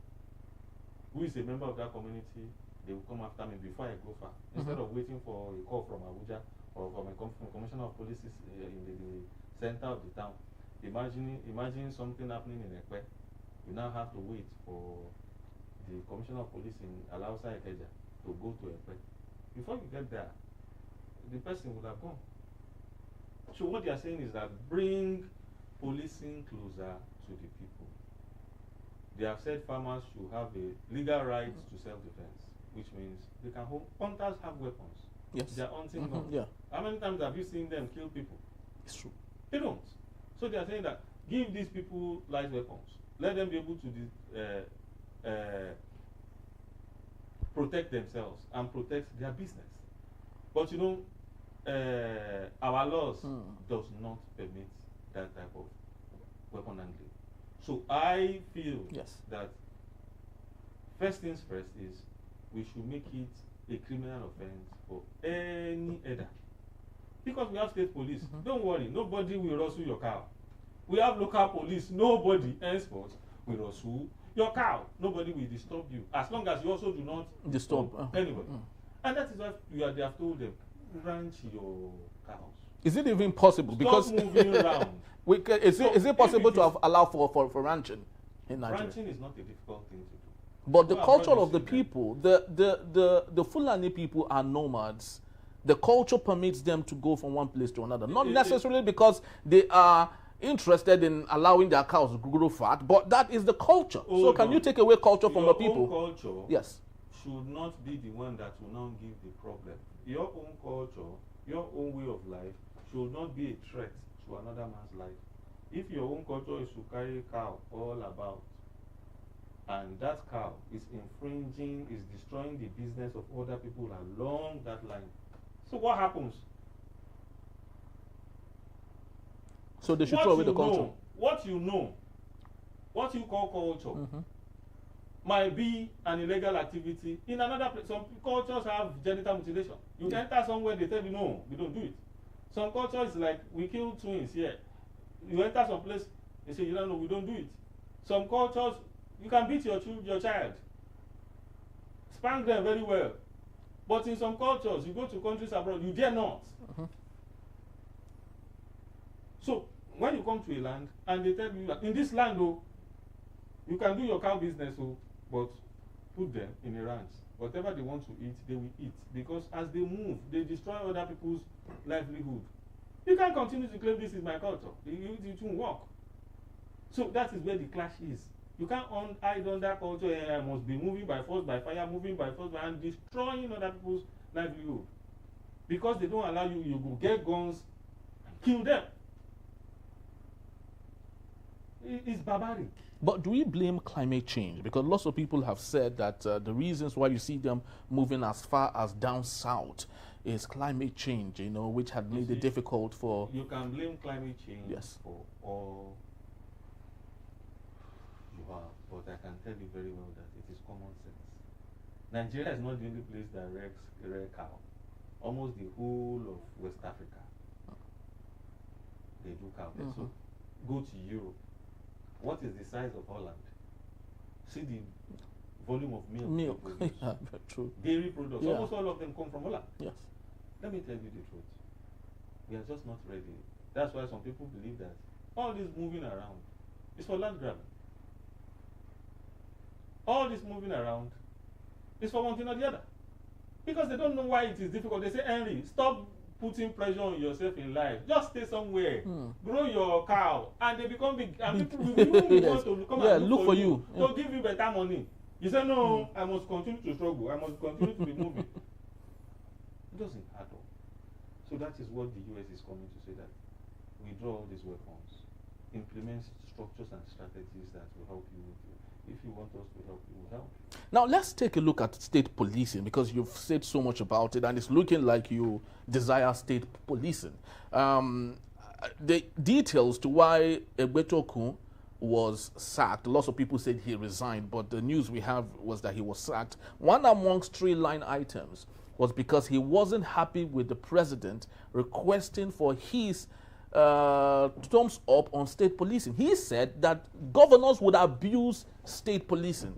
Speaker 2: who is a member of that community, they will come after me before I go far. Instead of waiting for a call from Abuja or from a commissioner of police in the center of the town. Imagine something happening in Ekpe. You now have to wait for the commissioner of police in Alausa Ikeja to go to Ekpe. Before you get there, the person would have gone. So what they are saying is that bring policing closer to the people. They have said farmers should have a legal right to self-defense, which means they can hold. Hunters have weapons.
Speaker 1: Yes.
Speaker 2: They are hunting guns. How many times have you seen them kill people?
Speaker 1: It's true.
Speaker 2: They don't. So they are saying that give these people light weapons. Let them be able to protect themselves and protect their business. But you know, our laws does not permit that type of weapon handling. So I feel that first things first is we should make it a criminal offense for any elder. Because we have state police, don't worry, nobody will rustle your cow. We have local police, nobody henceforth will rustle your cow. Nobody will disturb you, as long as you also do not disturb anybody. And that is why they have told them, ranch your cows.
Speaker 1: Is it even possible?
Speaker 2: Stop
Speaker 1: Because
Speaker 2: moving around.
Speaker 1: is it possible to have allow for ranching in Nigeria?
Speaker 2: Ranching is not a difficult thing to do.
Speaker 1: But the
Speaker 2: Well,
Speaker 1: culture
Speaker 2: I've
Speaker 1: of the
Speaker 2: seen them.
Speaker 1: people, the Fulani people are nomads. The culture permits them to go from one place to another. Not necessarily because they are interested in allowing their cows to grow fat, but that is the culture. So can you take away culture from the people?
Speaker 2: Your own culture
Speaker 1: Yes.
Speaker 2: should not be the one that will now give the problem. Your own culture, your own way of life should not be a threat to another man's life. If your own culture is to carry cow all about, and that cow is infringing, is destroying the business of other people along that line, so what happens?
Speaker 1: So they should throw away the culture.
Speaker 2: What you know, what you call culture, might be an illegal activity in another place. Some cultures have genital mutilation. You enter somewhere, they tell you no, we don't do it. Some cultures like we kill twins here. You enter some place, they say you don't know, we don't do it. Some cultures, you can beat your child, spank them very well. But in some cultures, you go to countries abroad, you dare not. So when you come to a land and they tell you that in this land, oh, you can do your cow business, oh, but put them in a ranch. Whatever they want to eat, they will eat. Because as they move, they destroy other people's livelihood. You can't continue to claim this is my culture. It won't work. So that is where the clash is. You can't hide under culture, I must be moving by force, by fire, moving by force, and destroying other people's livelihood. Because they don't allow you, you go get guns and kill them. It's barbaric.
Speaker 1: But do we blame climate change? Because lots of people have said that the reasons why you see them moving as far as down south is climate change, you know, which had made it difficult for...
Speaker 2: You can blame climate change
Speaker 1: Yes.
Speaker 2: for all you have, but I can tell you very well that it is common sense. Nigeria is not the only place that rears cow. Almost the whole of West Africa, they do cow. So go to Europe. What is the size of Holland? See the volume of milk.
Speaker 1: Yeah, true.
Speaker 2: Dairy products.
Speaker 1: Yeah.
Speaker 2: Almost all of them come from Holland.
Speaker 1: Yes.
Speaker 2: Let me tell you the truth. We are just not ready. That's why some people believe that all this moving around is for land grabbing. All this moving around is for one thing or the other. Because they don't know why it is difficult. They say, Henry, stop putting pressure on yourself in life. Just stay somewhere. Grow your cow. And they become big. And people will want to come and look for you. To give you better money. You say, no, I must continue to struggle. I must continue to be moving. It doesn't add up. So that is what the US is coming to say, that withdraw all these weapons, implement structures and strategies that will help you with it. If you want us to help you, we'll help.
Speaker 1: Now let's take a look at state policing, because you've said so much about it and it's looking like you desire state policing. The details to why Egbetokun was sacked, lots of people said he resigned, but the news we have was that he was sacked. One amongst 3 line items was because he wasn't happy with the president requesting for his thumbs up on state policing. He said that governors would abuse state policing.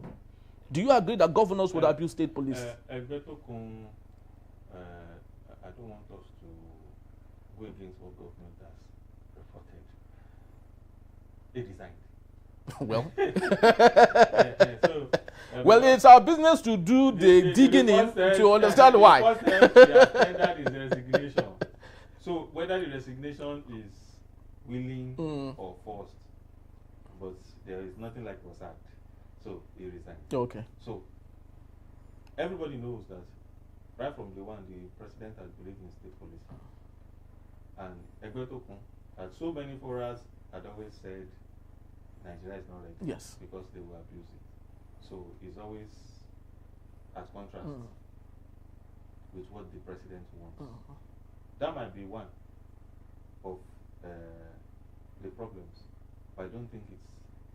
Speaker 1: Do you agree that governors would abuse state policing?
Speaker 2: Egbetokun, I don't want us to go against what government has reported. He resigned.
Speaker 1: Well,
Speaker 2: So,
Speaker 1: well, it's our business to do the digging in to understand why.
Speaker 2: The first step he has tendered is the resignation. So whether the resignation is willing or forced, but there is nothing like was sacked. So he resigned.
Speaker 1: Okay.
Speaker 2: So everybody knows that right from the one, the president has believed in state policy. And Egbetokun, at so many forums, had always said Nigeria is not ready.
Speaker 1: Yes.
Speaker 2: Because they will abuse it. So it's always at contrast with what the president wants. That might be one of the problems, but I don't think it's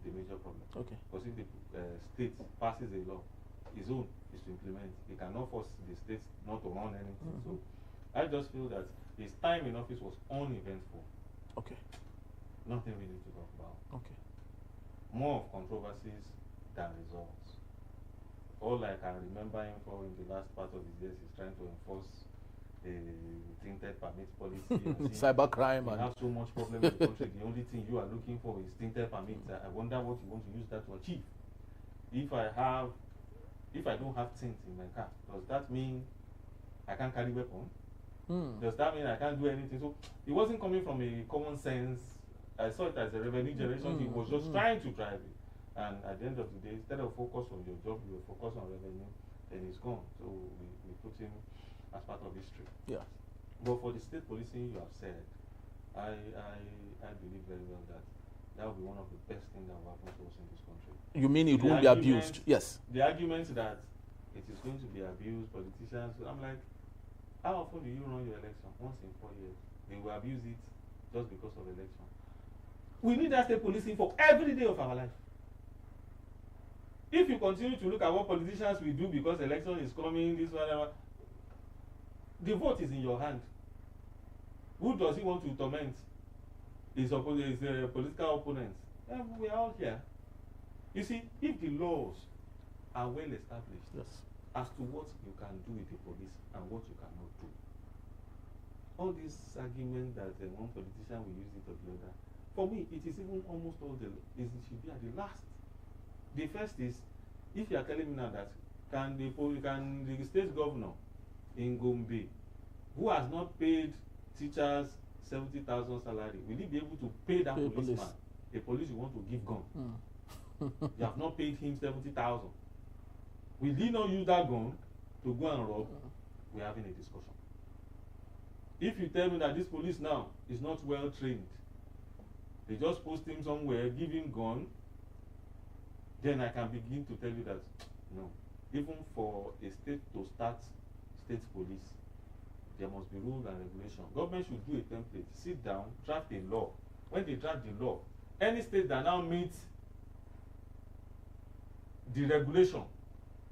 Speaker 2: the major problem.
Speaker 1: Okay.
Speaker 2: Because if the state passes a law, his own is to implement. He cannot force the state not to run anything. So I just feel that his time in office was uneventful.
Speaker 1: Okay.
Speaker 2: Nothing really to talk about.
Speaker 1: Okay.
Speaker 2: More of controversies than results. All I can remember him for in the last part of his years is trying to enforce tinted permit policy.
Speaker 1: Cybercrime.
Speaker 2: We have so much problem in the country. The only thing you are looking for is tinted permit. I wonder what you want to use that to achieve. If I don't have tint in my car, does that mean I can't carry weapon? Does that mean I can't do anything? So it wasn't coming from a common sense. I saw it as a revenue generation. He was just trying to drive it. And at the end of the day, instead of focus on your job, you focus on revenue, then it's gone. So we put him as part of history.
Speaker 1: Yeah.
Speaker 2: But for the state policing you have said, I believe very well that will be one of the best things that will happen to us in this country.
Speaker 1: You mean it won't be abused? Yes.
Speaker 2: The argument that it is going to be abused, politicians, I'm like, how often do you run your election? Once in 4 years. They will abuse it just because of election. We need that state policing for every day of our life. If you continue to look at what politicians will do because election is coming, this whatever, the vote is in your hand. Who does he want to torment? His political opponents. We are all here. You see, if the laws are well established,
Speaker 1: yes,
Speaker 2: as to what you can do with the police and what you cannot do, all this argument that one politician will use it or the other, for me, it is even almost all it should be at the last. The first is, if you are telling me now that can the state governor in Gombe, who has not paid teachers 70,000 salary, will he be able to pay that policeman? The police you want to give gun. You have not paid him 70,000. Will he not use that gun to go and rob? We're having a discussion. If you tell me that this police now is not well trained, they just post him somewhere, give him gun, then I can begin to tell you that no, even for a state to start state police, there must be rules and regulation. Government should do a template, sit down, draft a law. When they draft the law, any state that now meets the regulation,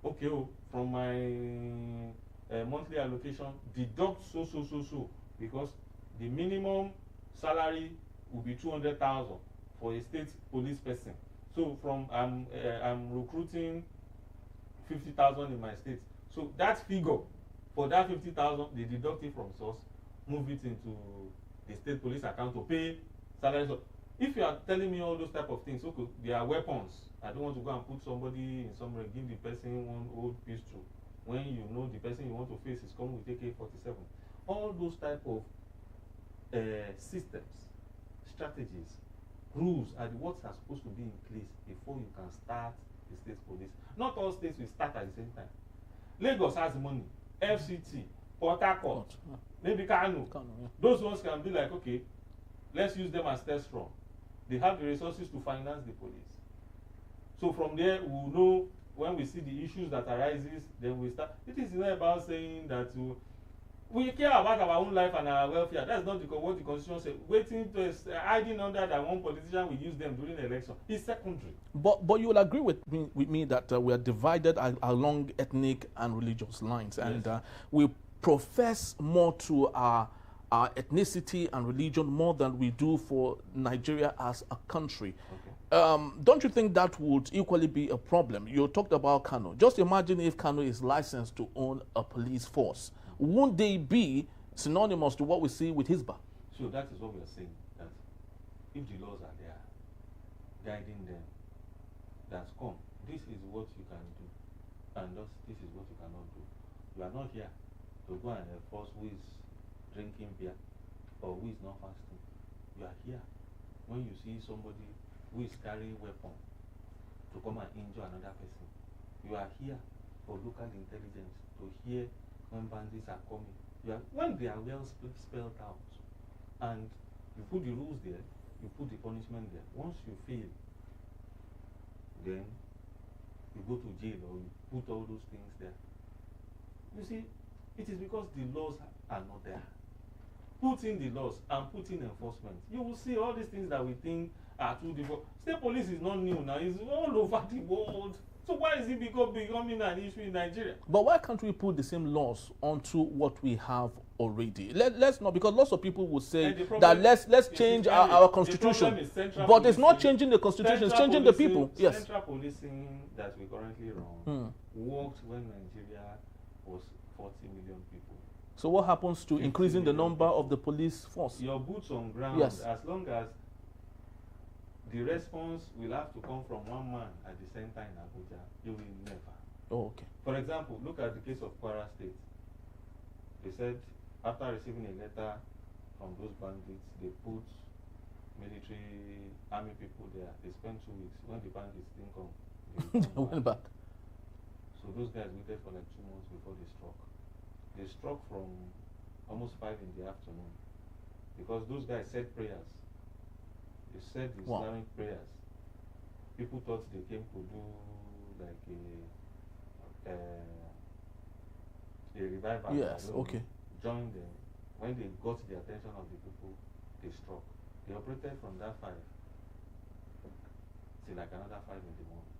Speaker 2: okay, from my monthly allocation, deduct so, because the minimum salary will be 200,000 for a state police person. So from I'm recruiting 50,000 in my state. So that figure for that 50,000, they deduct it from source, move it into the state police account to pay salaries. So if you are telling me all those type of things, okay, there are weapons. I don't want to go and put somebody in somewhere, give the person one old pistol when you know the person you want to face is coming with AK-47. All those type of systems, strategies, rules are what are supposed to be in place before you can start the state police. Not all states will start at the same time. Lagos has money, FCT, Port Harcourt, maybe Kano. Yeah. Those ones can be like, okay, let's use them as test run. They have the resources to finance the police. So from there, we'll know when we see the issues that arises, then we start. It is not about saying that we care about our own life and our welfare. That's not what the constitution says. Waiting to hiding under that one politician will use them during the election is secondary. But
Speaker 1: you will agree with me that we are divided along ethnic and religious lines, yes, and we profess more to our ethnicity and religion more than we do for Nigeria as a country. Okay. Don't you think that would equally be a problem? You talked about Kano. Just imagine if Kano is licensed to own a police force. Won't they be synonymous to what we see with Hisbah?
Speaker 2: So that is what we are saying, that if the laws are there, guiding them, that come, this is what you can do, and this is what you cannot do. You are not here to go and enforce who is drinking beer or who is not fasting. You are here when you see somebody who is carrying weapon to come and injure another person. You are here for local intelligence to hear when bandits are coming. When they are well spelled out, and you put the rules there, you put the punishment there. Once you fail, then you go to jail or you put all those things there. You see, it is because the laws are not there. Put in the laws and put in enforcement. You will see all these things that we think are too difficult. State police is not new now, it's all over the world. So why is it becoming an issue in Nigeria?
Speaker 1: But why can't we put the same laws onto what we have already? Let's not, because lots of people will say that let's change our constitution. But it's not changing the constitution, it's changing the people. Yes.
Speaker 2: Central policing that we currently run worked when Nigeria was 40 million people.
Speaker 1: So what happens to
Speaker 2: 15
Speaker 1: increasing the
Speaker 2: million
Speaker 1: number of
Speaker 2: people.
Speaker 1: the police force?
Speaker 2: Your boots on ground,
Speaker 1: Yes.
Speaker 2: as long as the response will have to come from one man at the center in Abuja, you will never.
Speaker 1: Oh, okay.
Speaker 2: For example, look at the case of Kwara State. They said after receiving a letter from those bandits, they put military army people there. They spent 2 weeks. When the bandits didn't come,
Speaker 1: They went back.
Speaker 2: So those guys waited for like 2 months before they struck. They struck from almost 5 in the afternoon because those guys said prayers. They said Islamic prayers. People thought they came to do like a revival.
Speaker 1: Yes, okay.
Speaker 2: Join them. When they got the attention of the people, they struck. They operated from that 5 till like another 5 in the morning.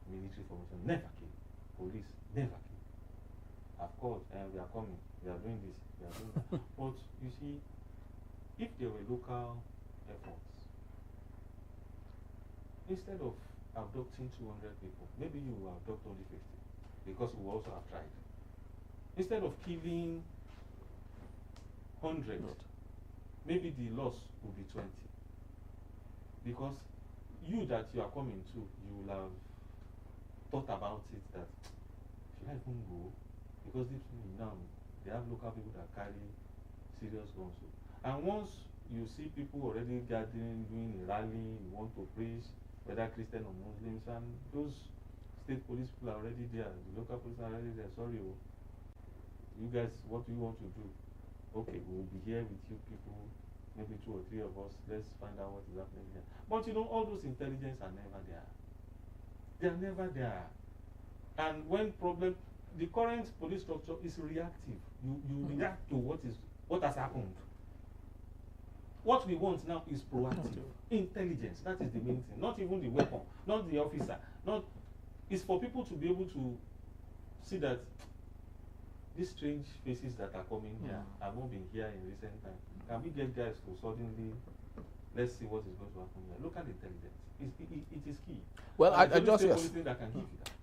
Speaker 2: Military formation never came. Police never came. Of course, and we are coming. We are doing this. We are doing that. But you see, if there were local efforts, instead of abducting 200 people, maybe you will abduct only 50 because we also have tried. Instead of killing 100, maybe the loss will be 20. Because you that you are coming to, you will have thought about it that should I even go? Because this now they have local people that carry serious guns. And once you see people already gathering, doing a rally, you want to preach, whether Christian or Muslims, and those state police people are already there, the local police are already there. Sorry, you guys, what do you want to do? Okay, we'll be here with you people, maybe 2 or 3 of us. Let's find out what is happening here. But you know, all those intelligence are never there. They are never there. And when the current police structure is reactive. You react to what has happened. What we want now is proactive intelligence. That is the main thing. Not even the weapon, not the officer. It's for people to be able to see that these strange faces that are coming here have not been here in recent times. Can we get guys to suddenly, let's see what is going to happen here? Local intelligence. It is key.
Speaker 1: Well, I just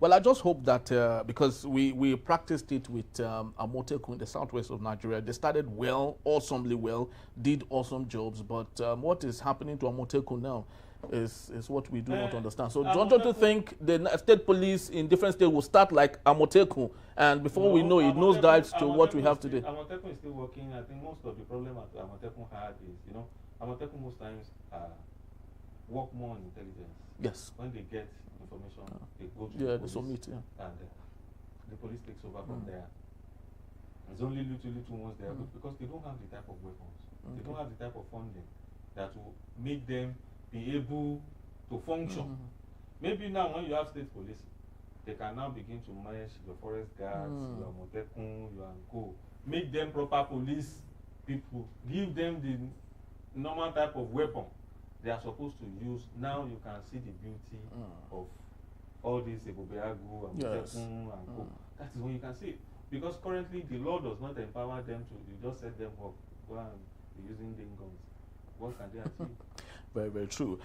Speaker 1: Well, I just hope that because we practiced it with Amotekun in the southwest of Nigeria. They started well, awesomely well, did awesome jobs. But what is happening to Amotekun now is what we do not understand. So don't you think the state police in different states will start like Amotekun, and before we know it, nosedives to what we have today?
Speaker 2: Amotekun is still working. I think most of the problem that Amotekun had is, Amotekun most times work more on intelligence.
Speaker 1: Yes.
Speaker 2: When they get information, they go to
Speaker 1: the
Speaker 2: police,
Speaker 1: summit,
Speaker 2: and the police takes over from there. There's only little ones there because they don't have the type of weapons. They don't have the type of funding that will make them be able to function. Maybe now when you have state police, they can now begin to manage your forest guards, your Amotekun, your Anko, make them proper police people, give them the normal type of weapon they are supposed to use. Now you can see the beauty of all these Ebobeagu and Amotekun and Co. That is when you can see it. Because currently the law does not empower them to, you just set them up, go and be using them guns. What can they achieve?
Speaker 1: Very, very true.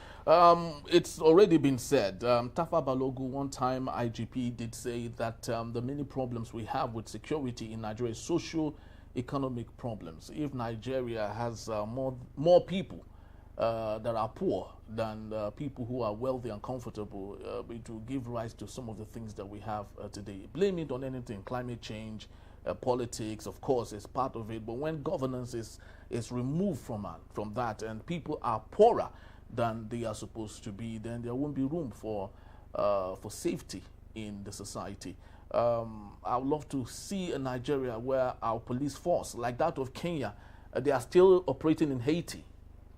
Speaker 1: It's already been said. Tafa Balogu, one time IGP, did say that the many problems we have with security in Nigeria is socio-economic problems. If Nigeria has more people that are poor than people who are wealthy and comfortable, it will give rise to some of the things that we have today. Blame it on anything, climate change, politics, of course, is part of it. But when governance is removed from that and people are poorer than they are supposed to be, then there won't be room for safety in the society. I would love to see a Nigeria where our police force, like that of Kenya, they are still operating in Haiti,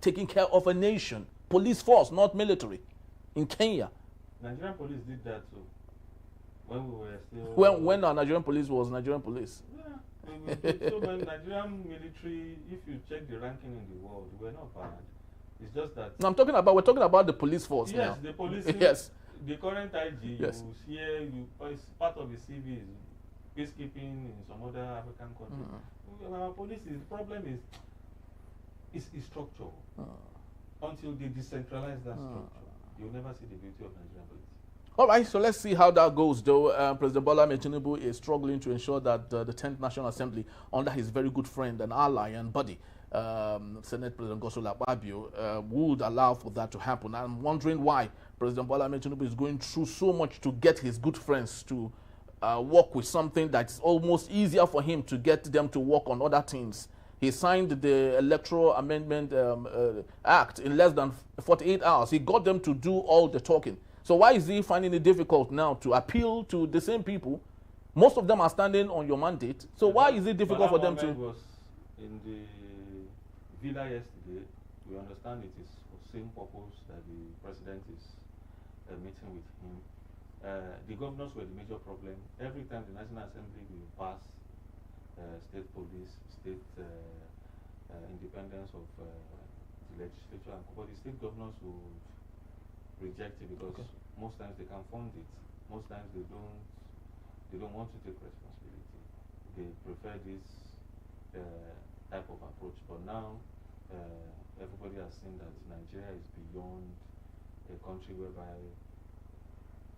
Speaker 1: taking care of a nation. Police force, not military, in Kenya.
Speaker 2: Nigerian police did that too. When we were still...
Speaker 1: When our Nigerian police was Nigerian police.
Speaker 2: Yeah. So when Nigerian military, if you check the ranking in the world, we're not bad. It's just that...
Speaker 1: No, we're talking about the police force now.
Speaker 2: Yes, the police...
Speaker 1: Yes.
Speaker 2: The current IG,
Speaker 1: yes.
Speaker 2: you hear, part of the CV is peacekeeping in some other African countries. Our police, the problem is structure. Until they decentralize that structure, you'll never see the beauty of Nigerian police.
Speaker 1: All right, so let's see how that goes, though. President Bola Ahmed Tinubu is struggling to ensure that the 10th National Assembly, under his very good friend and ally and buddy, Senate President Godswill Akpabio, would allow for that to happen. I'm wondering why President Bola Ahmed Tinubu is going through so much to get his good friends to work with something that's almost easier for him to get them to work on other things. He signed the Electoral Amendment Act in less than 48 hours. He got them to do all the talking. So why is he finding it difficult now to appeal to the same people? Most of them are standing on your mandate. So why is it difficult for them to...
Speaker 2: was in the villa yesterday. We understand it is for the same purpose that the president is meeting with him. The governors were the major problem. Every time the National Assembly will pass state police, state independence of the legislature, but the state governors will reject it because most times they can fund it. Most times they don't want to take responsibility. They prefer this type of approach. But now everybody has seen that Nigeria is beyond a country whereby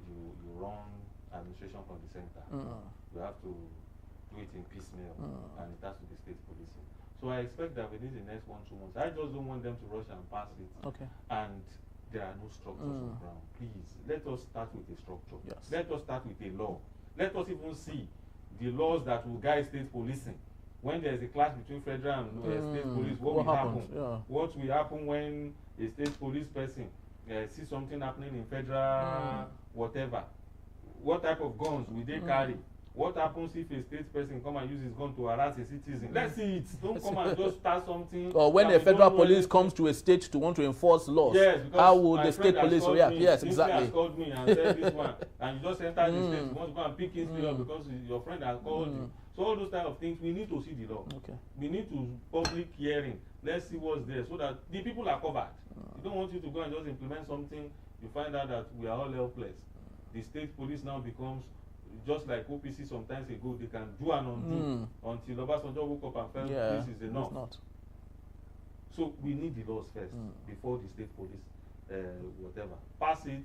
Speaker 2: you run administration from the center. You have to do it in piecemeal, and it has to be state policing. So I expect that within the next 1-2 months, I just don't want them to rush and pass it. And there are no structures on the ground. Please, let us start with a structure.
Speaker 1: Yes.
Speaker 2: Let us start with a law. Let us even see the laws that will guide state policing. When there is a clash between federal and state police, what will happen? What will happen when a state police person sees something happening in federal whatever? What type of guns will they carry? What happens if a state person come and use his gun to harass a citizen? Let's see it. Don't come and just start something.
Speaker 1: Or when a federal police comes to a state to want to enforce laws, how would the state police react? Yes, exactly.
Speaker 2: Has called me and said this one, and you just enter the state. You want to go and pick his up because your friend has called you. So all those type of things, we need to see the law. We need to public hearing. Let's see what's there so that the people are covered. We don't want you to go and just implement something. You find out that we are all helpless. The state police now becomes just like OPC sometimes ago. They can do and undo until Obasanjo woke up and felt this is enough. So we need the laws first before the state police whatever. Pass it.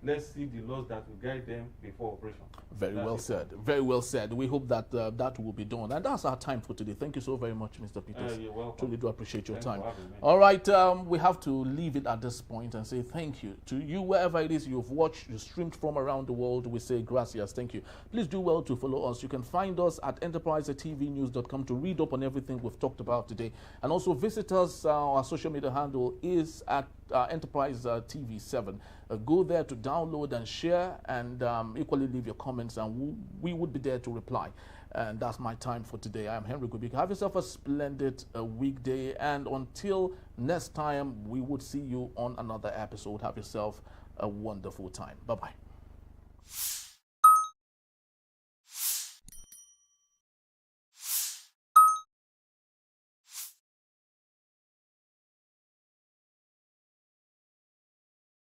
Speaker 2: Let's see the laws that will guide them before operation.
Speaker 1: Very well said. Very well said. We hope that that will be done. And that's our time for today. Thank you so very much, Mr. Peters.
Speaker 2: You're welcome.
Speaker 1: Truly do appreciate your time.
Speaker 2: For having me.
Speaker 1: All right, we have to leave it at this point and say thank you to you, wherever it is you've watched, you streamed from around the world. We say gracias. Thank you. Please do well to follow us. You can find us at enterprisetvnews.com to read up on everything we've talked about today. And also visit us. Our social media handle is at Enterprise TV 7. Go there to download and share, and equally leave your comments, and we would be there to reply. And that's my time for today. I am Henry Kubik. Have yourself a splendid weekday, and until next time, we would see you on another episode. Have yourself a wonderful time. Bye-bye.